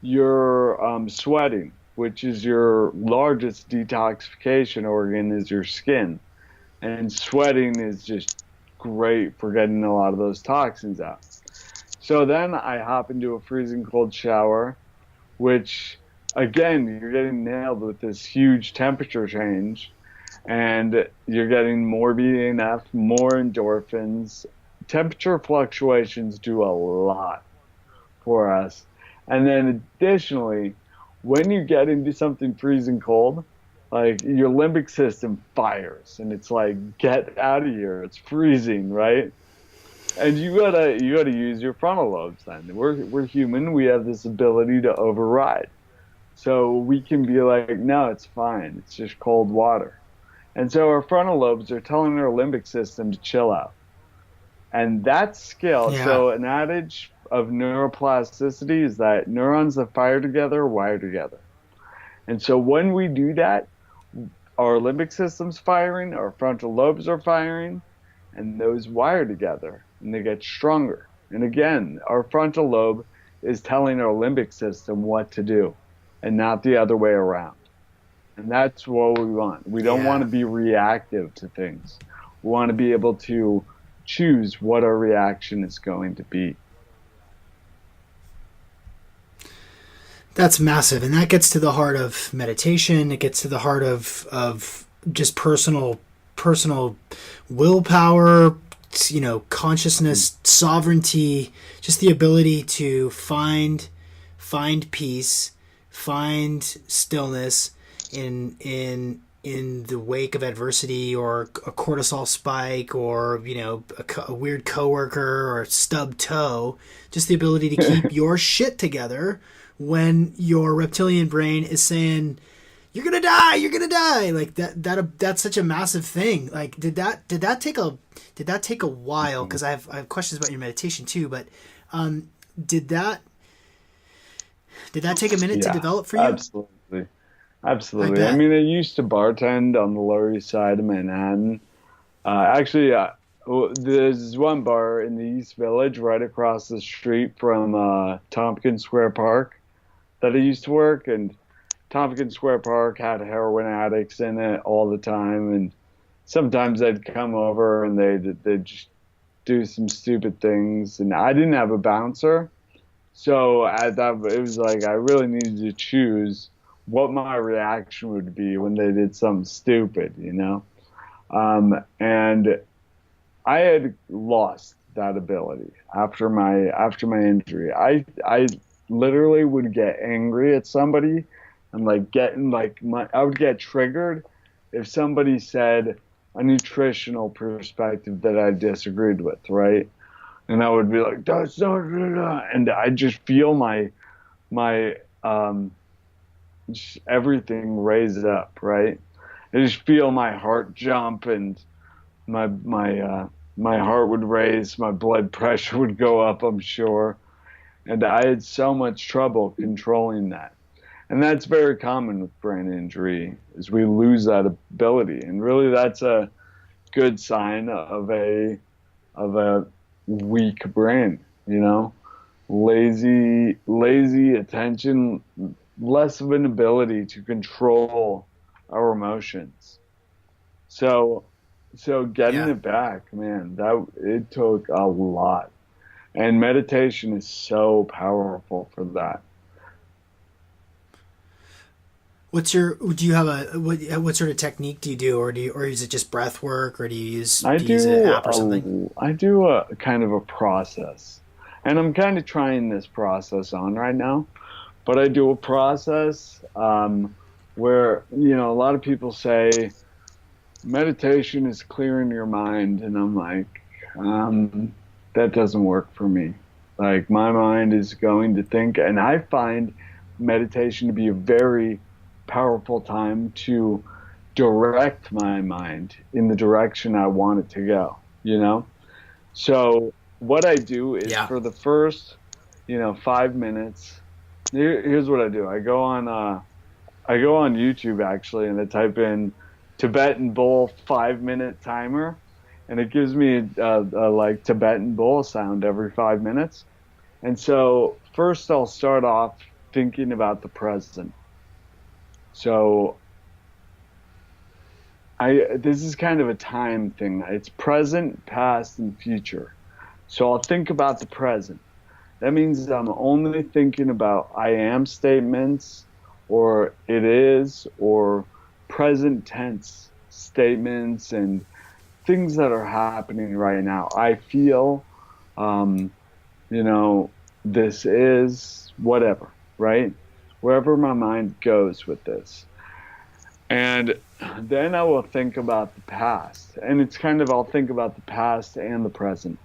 you're sweating, which is your largest detoxification organ, is your skin. And sweating is just great for getting a lot of those toxins out. So then I hop into a freezing cold shower, which, again, you're getting nailed with this huge temperature change. And you're getting more BDNF, more endorphins. Temperature fluctuations do a lot for us. And then additionally, when you get into something freezing cold, like your limbic system fires and it's like, get out of here, it's freezing, right? And you gotta use your frontal lobes then. We're human, we have this ability to override. So we can be like, no, it's fine, it's just cold water. And so our frontal lobes are telling our limbic system to chill out. And that skill, so an adage of neuroplasticity is that neurons that fire together wire together. And so when we do that, our limbic system's firing, our frontal lobes are firing, and those wire together, and they get stronger. And again, our frontal lobe is telling our limbic system what to do, and not the other way around. And that's what we want. We don't want to be reactive to things. We want to be able to choose what our reaction is going to be. That's massive. And that gets to the heart of meditation. It gets to the heart of just personal willpower, consciousness, sovereignty, just the ability to find peace, find stillness in the wake of adversity, or a cortisol spike, or a weird coworker or stub toe. Just the ability to keep your shit together when your reptilian brain is saying you're gonna die, like that's such a massive thing. Like did that take a while? Because I have questions about your meditation too, but did that take a minute to develop for you? Absolutely. I mean, I used to bartend on the Lower East Side of Manhattan. Actually, There's one bar in the East Village right across the street from Tompkins Square Park that I used to work, and Tompkins Square Park had heroin addicts in it all the time, and sometimes they'd come over and they'd just do some stupid things, and I didn't have a bouncer, so at that it was like I really needed to choose what my reaction would be when they did something stupid, you know. And I had lost that ability after my injury. I literally would get angry at somebody and like getting like I would get triggered if somebody said a nutritional perspective that I disagreed with, right? And I would be like, that's not, and I just feel my just everything raise up, right? I just feel my heart jump, and my heart would raise, my blood pressure would go up, I'm sure. And I had so much trouble controlling that. And that's very common with brain injury, is we lose that ability. And really that's a good sign of a weak brain, you know? Lazy attention, less of an ability to control our emotions. So getting it back, man, it took a lot. And meditation is so powerful for that. Do you have what sort of technique do you do, or is it just breath work, or do you use an app or something? I do a kind of a process, and I'm kind of trying this process on right now, but I do a process where, you know, a lot of people say meditation is clearing your mind, and I'm like, that doesn't work for me. Like, my mind is going to think, and I find meditation to be a very powerful time to direct my mind in the direction I want it to go, you know? So what I do is for the first, 5 minutes, here's what I do. I go on YouTube actually, and I type in Tibetan bowl 5-minute timer, and it gives me a like Tibetan bowl sound every 5 minutes. And so first I'll start off thinking about the present. So this is kind of a time thing. It's present, past, and future. So I'll think about the present. That means I'm only thinking about I am statements, or it is, or present tense statements and things that are happening right now. I feel, this is, whatever, right? Wherever my mind goes with this. And then I will think about the past. And it's kind of, I'll think about the past and the present,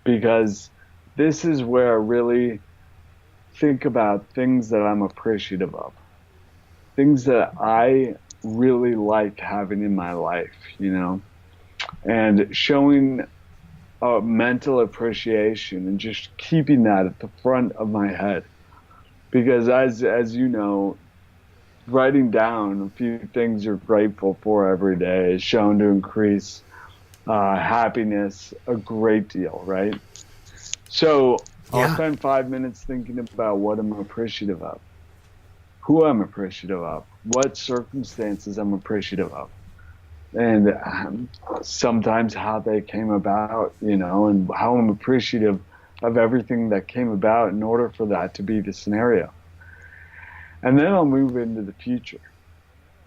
because this is where I really think about things that I'm appreciative of, things that I really like having in my life, and showing a mental appreciation and just keeping that at the front of my head. Because as you know, writing down a few things you're grateful for every day is shown to increase happiness a great deal, right? So I'll spend 5 minutes thinking about what I'm appreciative of, who I'm appreciative of, what circumstances I'm appreciative of, and sometimes how they came about, and how I'm appreciative of everything that came about in order for that to be the scenario. And then I'll move into the future.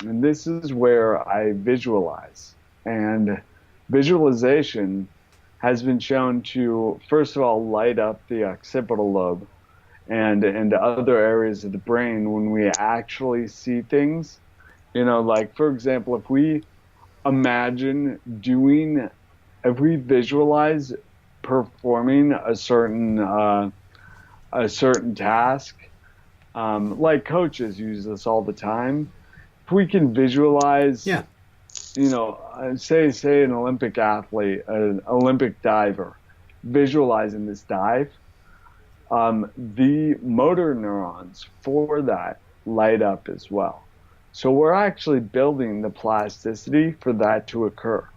And this is where I visualize. And visualization has been shown to, first of all, light up the occipital lobe and other areas of the brain when we actually see things. Like, for example, if we visualize performing a certain task, like coaches use this all the time. If we can visualize, say an Olympic athlete, an Olympic diver, visualizing this dive, the motor neurons for that light up as well. So we're actually building the plasticity for that to occur.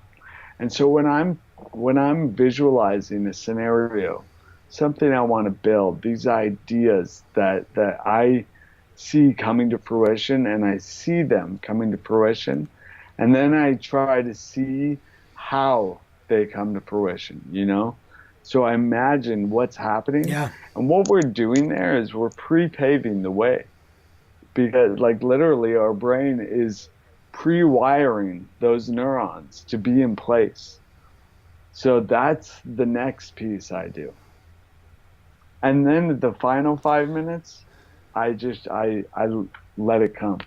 And so when I'm when I'm visualizing a scenario, something I want to build, these ideas that I see coming to fruition, and I see them coming to fruition, and then I try to see how they come to fruition, you know? So I imagine what's happening, Yeah. and what we're doing there is we're pre-paving the way, because like literally our brain is pre-wiring those neurons to be in place. So that's the next piece I do. And then the final 5 minutes, I let it come.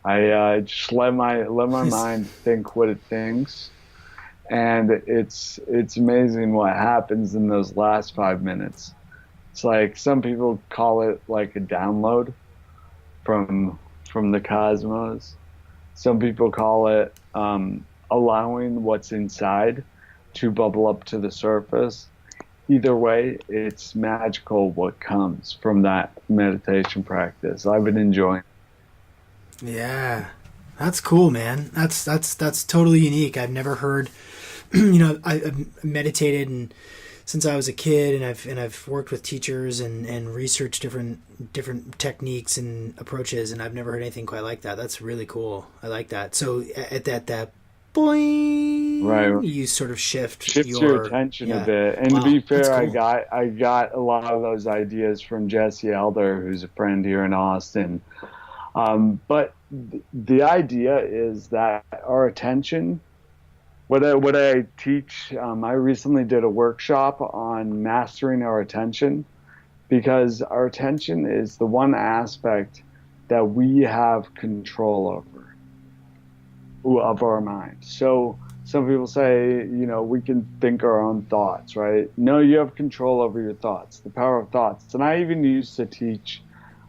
I just let my mind think what it thinks, and it's amazing what happens in those last 5 minutes. It's like some people call it like a download from the cosmos. Some people call it allowing what's inside to bubble up to the surface. Either way, it's magical what comes from that meditation practice. I've been enjoying. Yeah. That's cool, man. That's totally unique. I've never heard, I've meditated and since I was a kid, and I've worked with teachers and researched different techniques and approaches, and I've never heard anything quite like that. That's really cool. I like that. So at that Right. point, you sort of Shifts your attention a bit. And to Wow, be that's fair, cool. I got a lot of those ideas from Jesse Elder, who's a friend here in Austin. But the idea is that our attention, what I teach, I recently did a workshop on mastering our attention, because our attention is the one aspect that we have control over of our mind. So some people say, we can think our own thoughts, right? No, you have control over your thoughts, the power of thoughts. And I even used to teach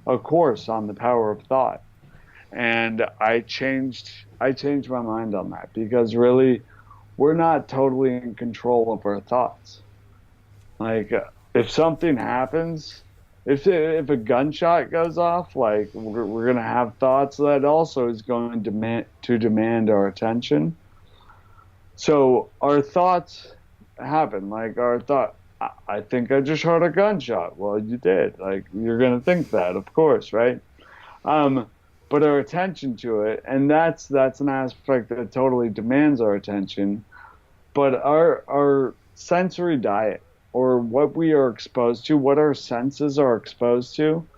a course on the power of thought. And I changed my mind on that, because really we're not totally in control of our thoughts. Like if something happens, if a gunshot goes off, like we're gonna have thoughts that also is going to demand our attention. So our thoughts happen. Like our thought, I think I just heard a gunshot. Well, you did. Like you're gonna think that, of course, right? Um, but our attention to it, and that's an aspect that totally demands our attention. But our sensory diet, or what we are exposed to, what our senses are exposed to,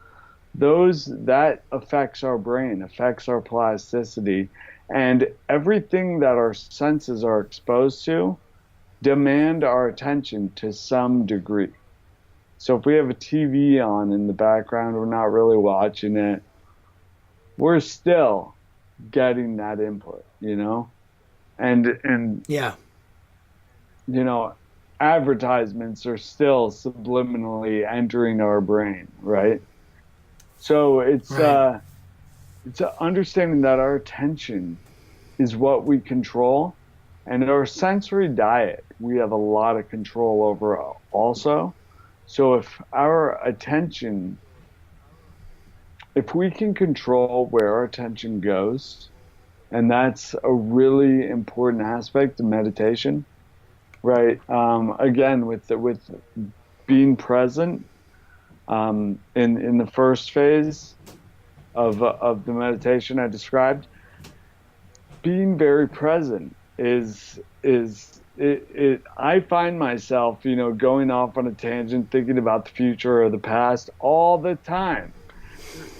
those that affects our brain, affects our plasticity, and everything that our senses are exposed to demand our attention to some degree. So if we have a TV on in the background, we're not really watching it, we're still getting that input, and Yeah. you know, advertisements are still subliminally entering our brain, right? So Right. it's understanding that our attention is what we control, and our sensory diet we have a lot of control over also. So if we can control where our attention goes, and that's a really important aspect of meditation, right? Again, with being present, in the first phase of the meditation I described, being very present is I find myself, going off on a tangent, thinking about the future or the past all the time.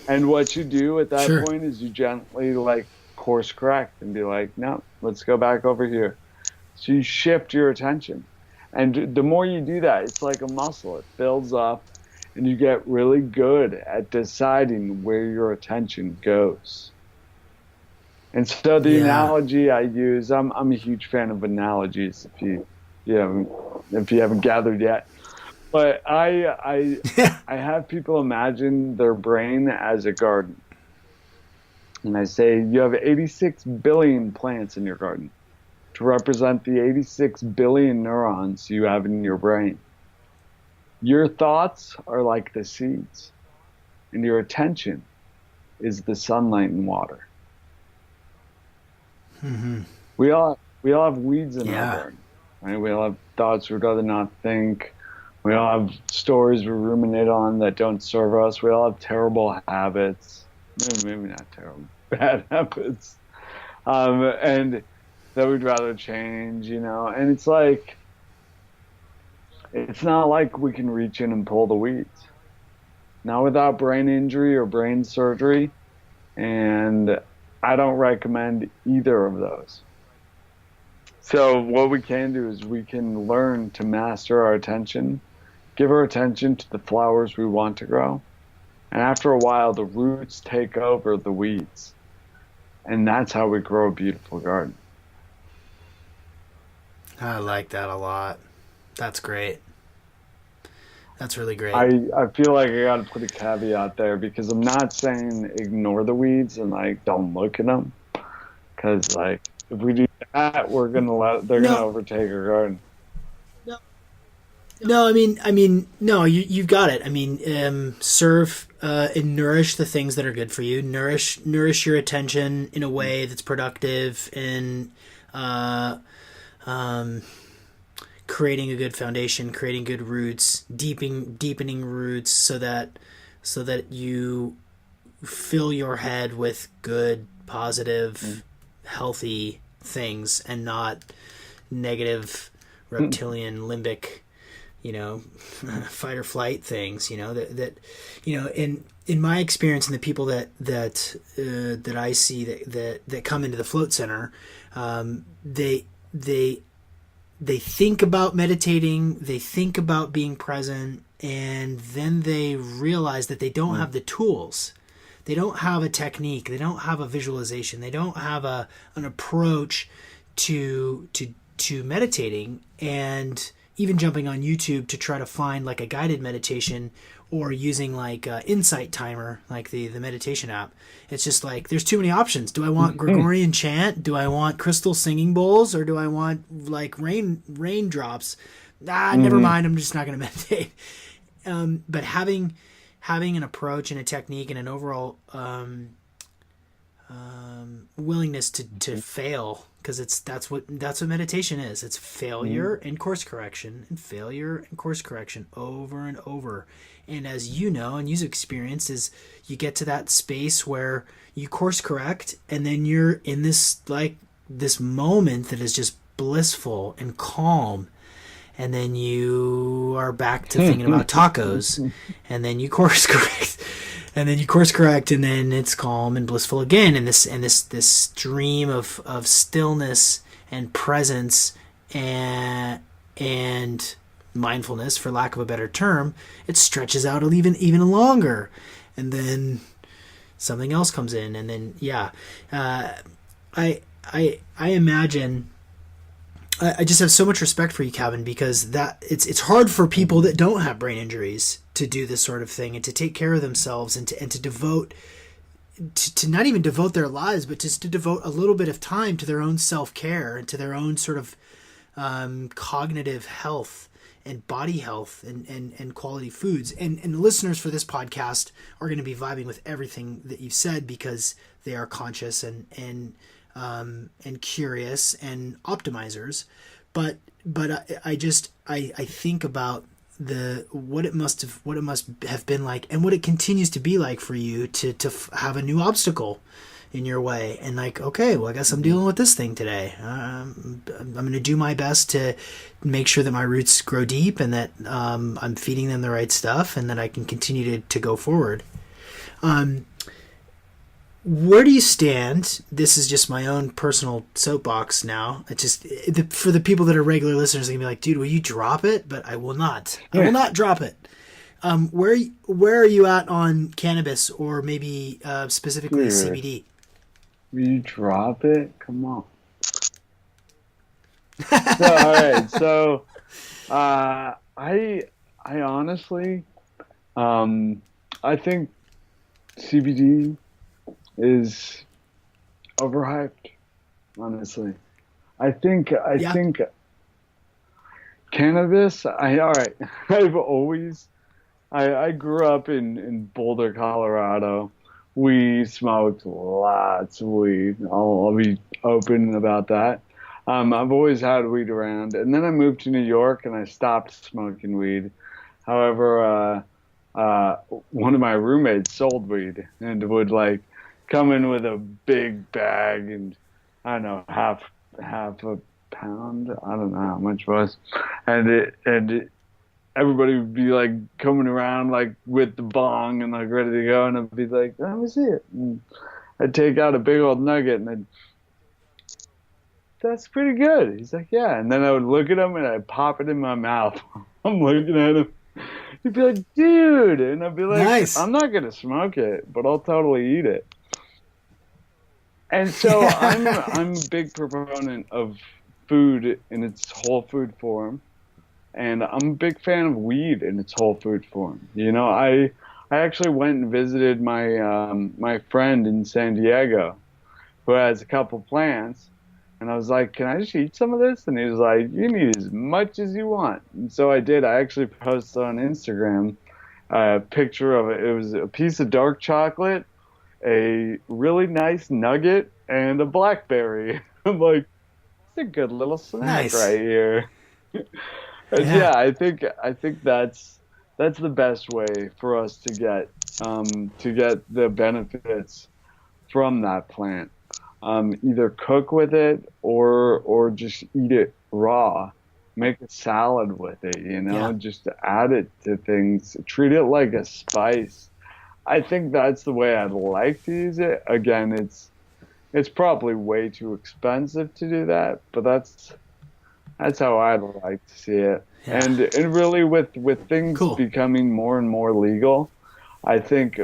And what you do at that Sure. point is you gently like course correct and be like, no, let's go back over here. So you shift your attention. And the more you do that, it's like a muscle. It builds up, and you get really good at deciding where your attention goes. And so the Yeah. analogy I use, I'm a huge fan of analogies, you haven't if you haven't gathered yet. But I have people imagine their brain as a garden. And I say you have 86 billion plants in your garden to represent the 86 billion neurons you have in your brain. Your thoughts are like the seeds, and your attention is the sunlight and water. Mm-hmm. We all have weeds in our Yeah. garden. right? We all have thoughts we'd rather not think. We all have stories we ruminate on that don't serve us. We all have terrible habits. Maybe not terrible, bad habits. And that we'd rather change, And it's like, it's not like we can reach in and pull the weeds. Not without brain injury or brain surgery. And I don't recommend either of those. So what we can do is we can learn to master our attention, give our attention to the flowers we want to grow. And after a while, the roots take over the weeds. And that's how we grow a beautiful garden. I like that a lot. That's great. That's really great. I feel like I got to put a caveat there because I'm not saying ignore the weeds and like don't look at them. Because like if we do that, they're gonna overtake our garden. No, I mean, no, you've got it. I mean, serve and nourish the things that are good for you. Nourish your attention in a way that's productive and creating a good foundation, creating good roots, deepening roots, so that you fill your head with good, positive, healthy things, and not negative, reptilian, limbic, fight or flight things. That in my experience, and the people that I see that come into the float center, they think about meditating, they think about being present, and then they realize that they don't have the tools. They don't have a technique. They don't have a visualization. They don't have an approach to meditating, and even jumping on YouTube to try to find like a guided meditation, or using like Insight Timer, like the meditation app. It's just like there's too many options. Do I want Gregorian chant? Do I want crystal singing bowls? Or do I want like raindrops? Never mind. I'm just not going to meditate. But having an approach and a technique and an overall willingness to fail, because that's what meditation is. It's failure and course correction, and failure and course correction over and over. And as you know, and you've experienced, is you get to that space where you course correct, and then you're in this moment that is just blissful and calm. And then you are back to thinking about tacos, and then you course correct, and then it's calm and blissful again. And this stream of stillness and presence and mindfulness, for lack of a better term, it stretches out even longer. And then something else comes in, and then I imagine. I just have so much respect for you, Cavin, because it's hard for people that don't have brain injuries to do this sort of thing and to take care of themselves and to devote to not even devote their lives, but just to devote a little bit of time to their own self-care and to their own sort of cognitive health and body health and quality foods. And the listeners for this podcast are going to be vibing with everything that you've said, because they are conscious and curious and optimizers, but I think about what it must have been like, and what it continues to be like for you to have a new obstacle in your way, and like, okay, well, I guess I'm dealing with this thing today. I'm going to do my best to make sure that my roots grow deep, and that I'm feeding them the right stuff, and that I can continue to go forward. Where do you stand? This is just my own personal soapbox now. For the people that are regular listeners, they're going to be like, dude, will you drop it? But I will not. I will not drop it. Where are you at on cannabis, or maybe specifically CBD? Will you drop it? Come on. All right. So I honestly, I think CBD is overhyped, honestly. I think cannabis, I grew up in Boulder, Colorado. We smoked lots of weed. I'll be open about that. I've always had weed around, and then I moved to New York and I stopped smoking weed. However, one of my roommates sold weed and would like come in with a big bag and I don't know half a pound. I don't know how much it was, and everybody would be like coming around like with the bong and like ready to go, and I'd be like, let me see it. And I'd take out a big old nugget and I'd, that's pretty good. He's like, yeah. And then I would look at him and I'd pop it in my mouth. I'm looking at him. He'd be like, dude. And I'd be like, Nice. I'm not going to smoke it, but I'll totally eat it. And so I'm a big proponent of food in its whole food form. And I'm a big fan of weed in its whole food form. You know, I actually went and visited my friend in San Diego who has a couple plants. And I was like, can I just eat some of this? And he was like, you can eat as much as you want. And so I did. I actually posted on Instagram a picture of it. It was a piece of dark chocolate, a really nice nugget, and a blackberry. I'm like, it's a good little snack right here. Yeah, I think that's the best way for us to get the benefits from that plant. Either cook with it or just eat it raw. Make a salad with it, you know, just add it to things. Treat it like a spice. I think that's the way I'd like to use it. Again, it's probably way too expensive to do that, but that's how I'd like to see it. Yeah. And really with things becoming more and more legal, I think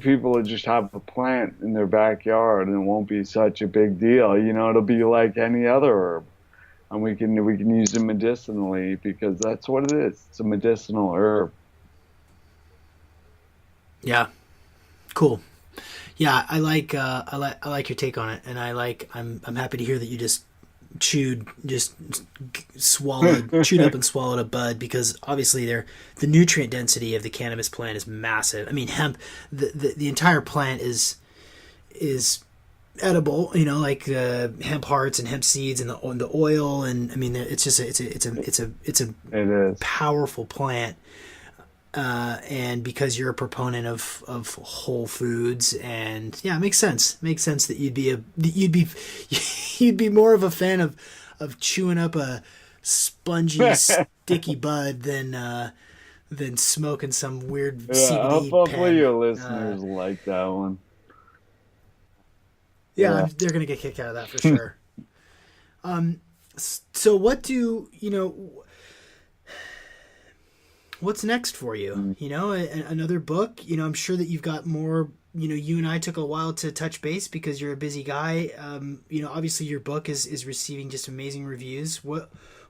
people will just have a plant in their backyard and it won't be such a big deal. You know, it'll be like any other herb. And we can use it medicinally because that's what it is. It's a medicinal herb. Yeah. Cool. Yeah, I like your take on it, and I'm happy to hear that you just chewed up and swallowed a bud, because obviously the nutrient density of the cannabis plant is massive. I mean, hemp, the entire plant is edible, you know, like hemp hearts and hemp seeds and the oil, and I mean it's a powerful plant. And because you're a proponent of whole foods, and yeah, it makes sense that you'd be more of a fan of chewing up a spongy sticky bud than smoking some weird CBD hopefully your listeners like that one. Yeah, they're gonna get a kick out of that for sure. So what do you know? What's next for you? You know, another book? You know, I'm sure that you've got more. You know, you and I took a while to touch base because you're a busy guy. You know, obviously your book is receiving just amazing reviews.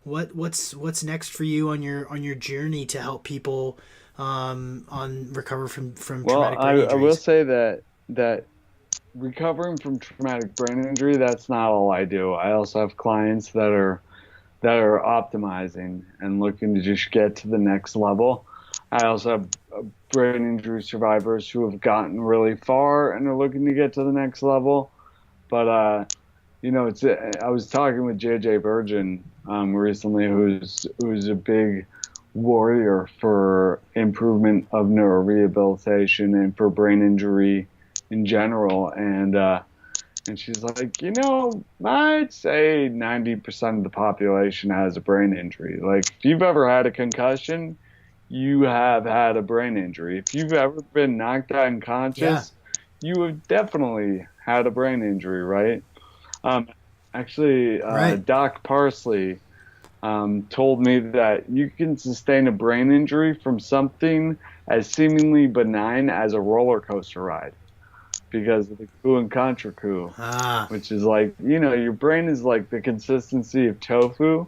What's next for you on your journey to help people recover from traumatic brain injuries? I will say that recovering from traumatic brain injury, that's not all I do. I also have clients that are optimizing and looking to just get to the next level. I also have brain injury survivors who have gotten really far and are looking to get to the next level. But you know, I was talking with JJ Virgin recently, who's a big warrior for improvement of neurorehabilitation and for brain injury in general, and she's like, you know, I'd say 90% of the population has a brain injury. Like, if you've ever had a concussion, you have had a brain injury. If you've ever been knocked out unconscious, you have definitely had a brain injury, right? Actually, Doc Parsley told me that you can sustain a brain injury from something as seemingly benign as a roller coaster ride, because of the coup and contra coup, which is like, you know, your brain is like the consistency of tofu,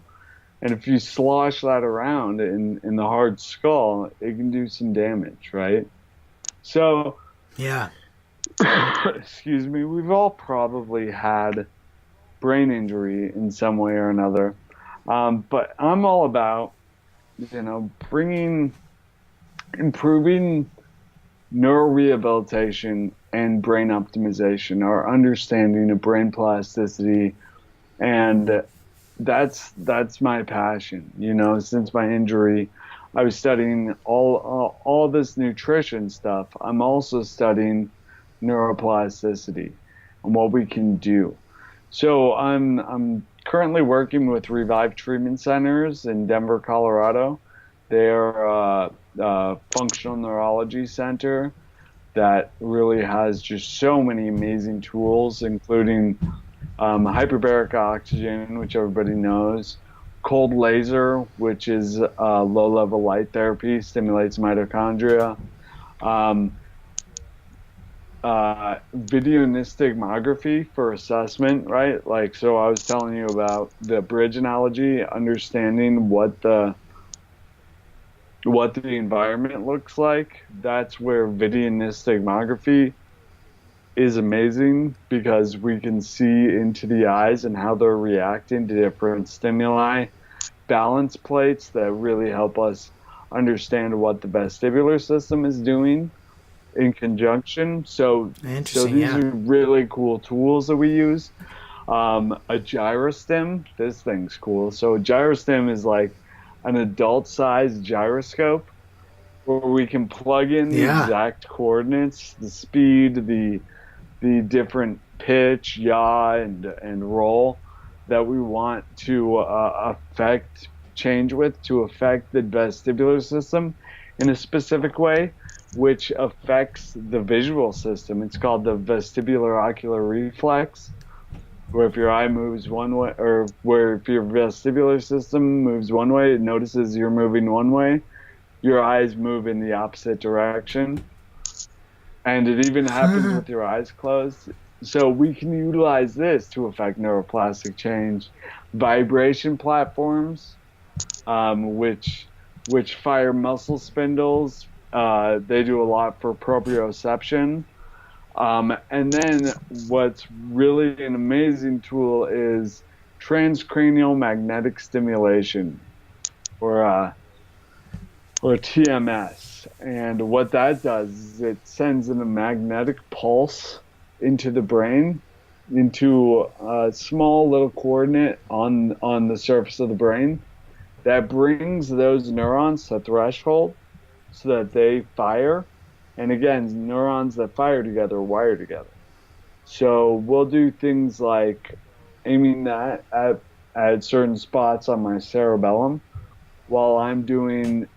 and if you slosh that around in the hard skull, it can do some damage, right? So, yeah, excuse me, we've all probably had brain injury in some way or another, but I'm all about, you know, improving neurorehabilitation and brain optimization, our understanding of brain plasticity And that's my passion. Since my injury, I was studying all this nutrition stuff. I'm also studying neuroplasticity and what we can do. So I'm currently working with Revive Treatment Centers in Denver, Colorado. They're a functional neurology center that really has just so many amazing tools, including hyperbaric oxygen, which everybody knows, cold laser, which is low-level light therapy, stimulates mitochondria, um, video nystigmography for assessment, right? Like, so I was telling you about the bridge analogy, understanding what the environment looks like. That's where video nystigmography is amazing, because we can see into the eyes and how they're reacting to different stimuli. Balance plates that really help us understand what the vestibular system is doing in conjunction. So these are really cool tools that we use. A gyrostim, this thing's cool. So a gyrostim is like an adult-sized gyroscope where we can plug in the exact coordinates, the speed, the different pitch, yaw, and roll that we want to change to affect the vestibular system in a specific way, which affects the visual system. It's called the vestibular ocular reflex, where if your eye moves one way, or where if your vestibular system moves one way, it notices you're moving one way, your eyes move in the opposite direction. And it even happens with your eyes closed. So we can utilize this to affect neuroplastic change. Vibration platforms, which fire muscle spindles. They do a lot for proprioception. And then what's really an amazing tool is transcranial magnetic stimulation, or TMS. And what that does is it sends in a magnetic pulse into the brain, into a small little coordinate on the surface of the brain, that brings those neurons to threshold so that they fire. And again, neurons that fire together wire together. So we'll do things like aiming that at certain spots on my cerebellum, while I'm doing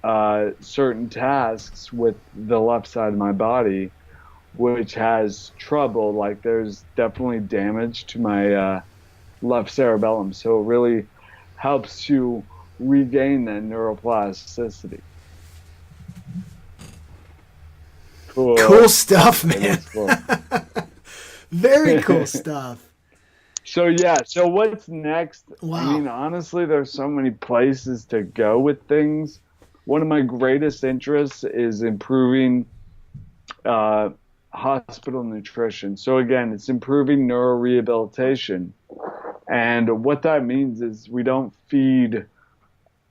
certain tasks with the left side of my body, which has trouble. Like, there's definitely damage to my left cerebellum. So it really helps to regain that neuroplasticity. Cool stuff, man. Cool. Very cool stuff. So what's next? Wow. I mean, honestly, there's so many places to go with things. One of my greatest interests is improving hospital nutrition. So again, it's improving neurorehabilitation. And what that means is we don't feed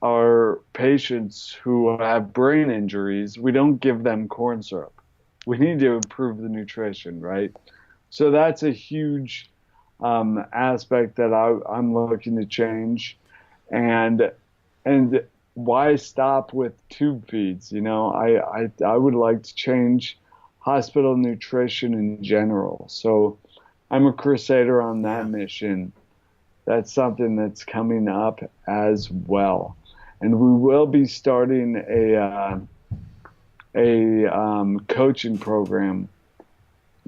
our patients who have brain injuries, we don't give them corn syrup. We need to improve the nutrition, right? So that's a huge aspect that I'm looking to change. And why stop with tube feeds? I would like to change hospital nutrition in general. So I'm a crusader on that mission. That's something that's coming up as well. And we will be starting a coaching program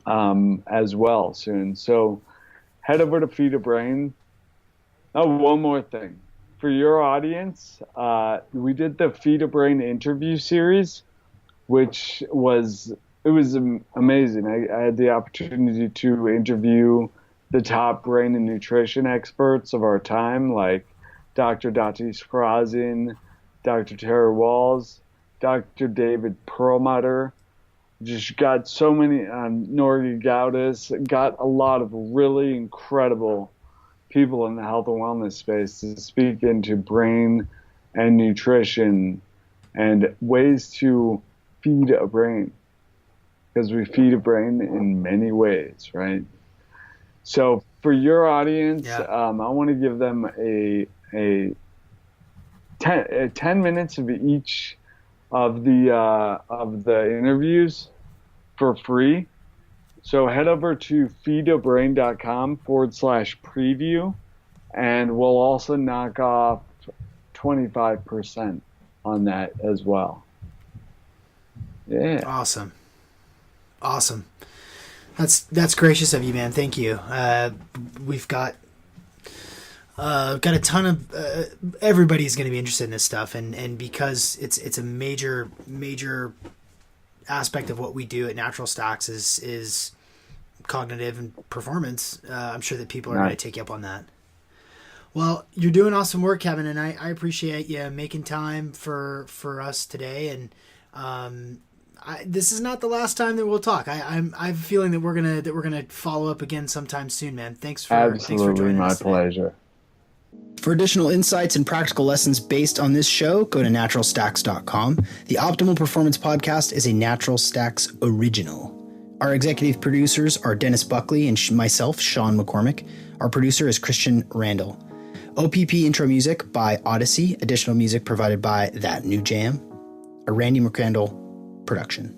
as well soon. So head over to Feed a Brain. Oh, one more thing. For your audience, we did the Feed a Brain interview series, which was amazing. I had the opportunity to interview the top brain and nutrition experts of our time, like Dr. Dati Skrazin, Dr. Terry Walls, Dr. David Perlmutter. Just got so many, Norgie Gaudas, got a lot of really incredible people in the health and wellness space to speak into brain and nutrition and ways to feed a brain, because we feed a brain in many ways, right? So for your audience, Yeah. I want to give them a 10 minutes of each of the interviews for free. So head over to feedabrain.com/preview, and we'll also knock off 25% on that as well. Yeah. Awesome. That's gracious of you, man. Thank you. We've got a ton of everybody's going to be interested in this stuff, and because it's a major aspect of what we do at Natural Stacks is cognitive and performance. I'm sure that people are going to take you up on that. Well, you're doing awesome work, Cavin, and I appreciate you making time for us today. And this is not the last time that we'll talk. I have a feeling that we're gonna follow up again sometime soon, man. Thanks for joining us today. My pleasure. For additional insights and practical lessons based on this show, go to naturalstacks.com. The Optimal Performance Podcast is a Natural Stacks original. Our executive producers are Dennis Buckley and myself, Sean McCormick. Our producer is Christian Randall. OPP intro music by Odyssey. Additional music provided by That New Jam. A Randy McCrandle production.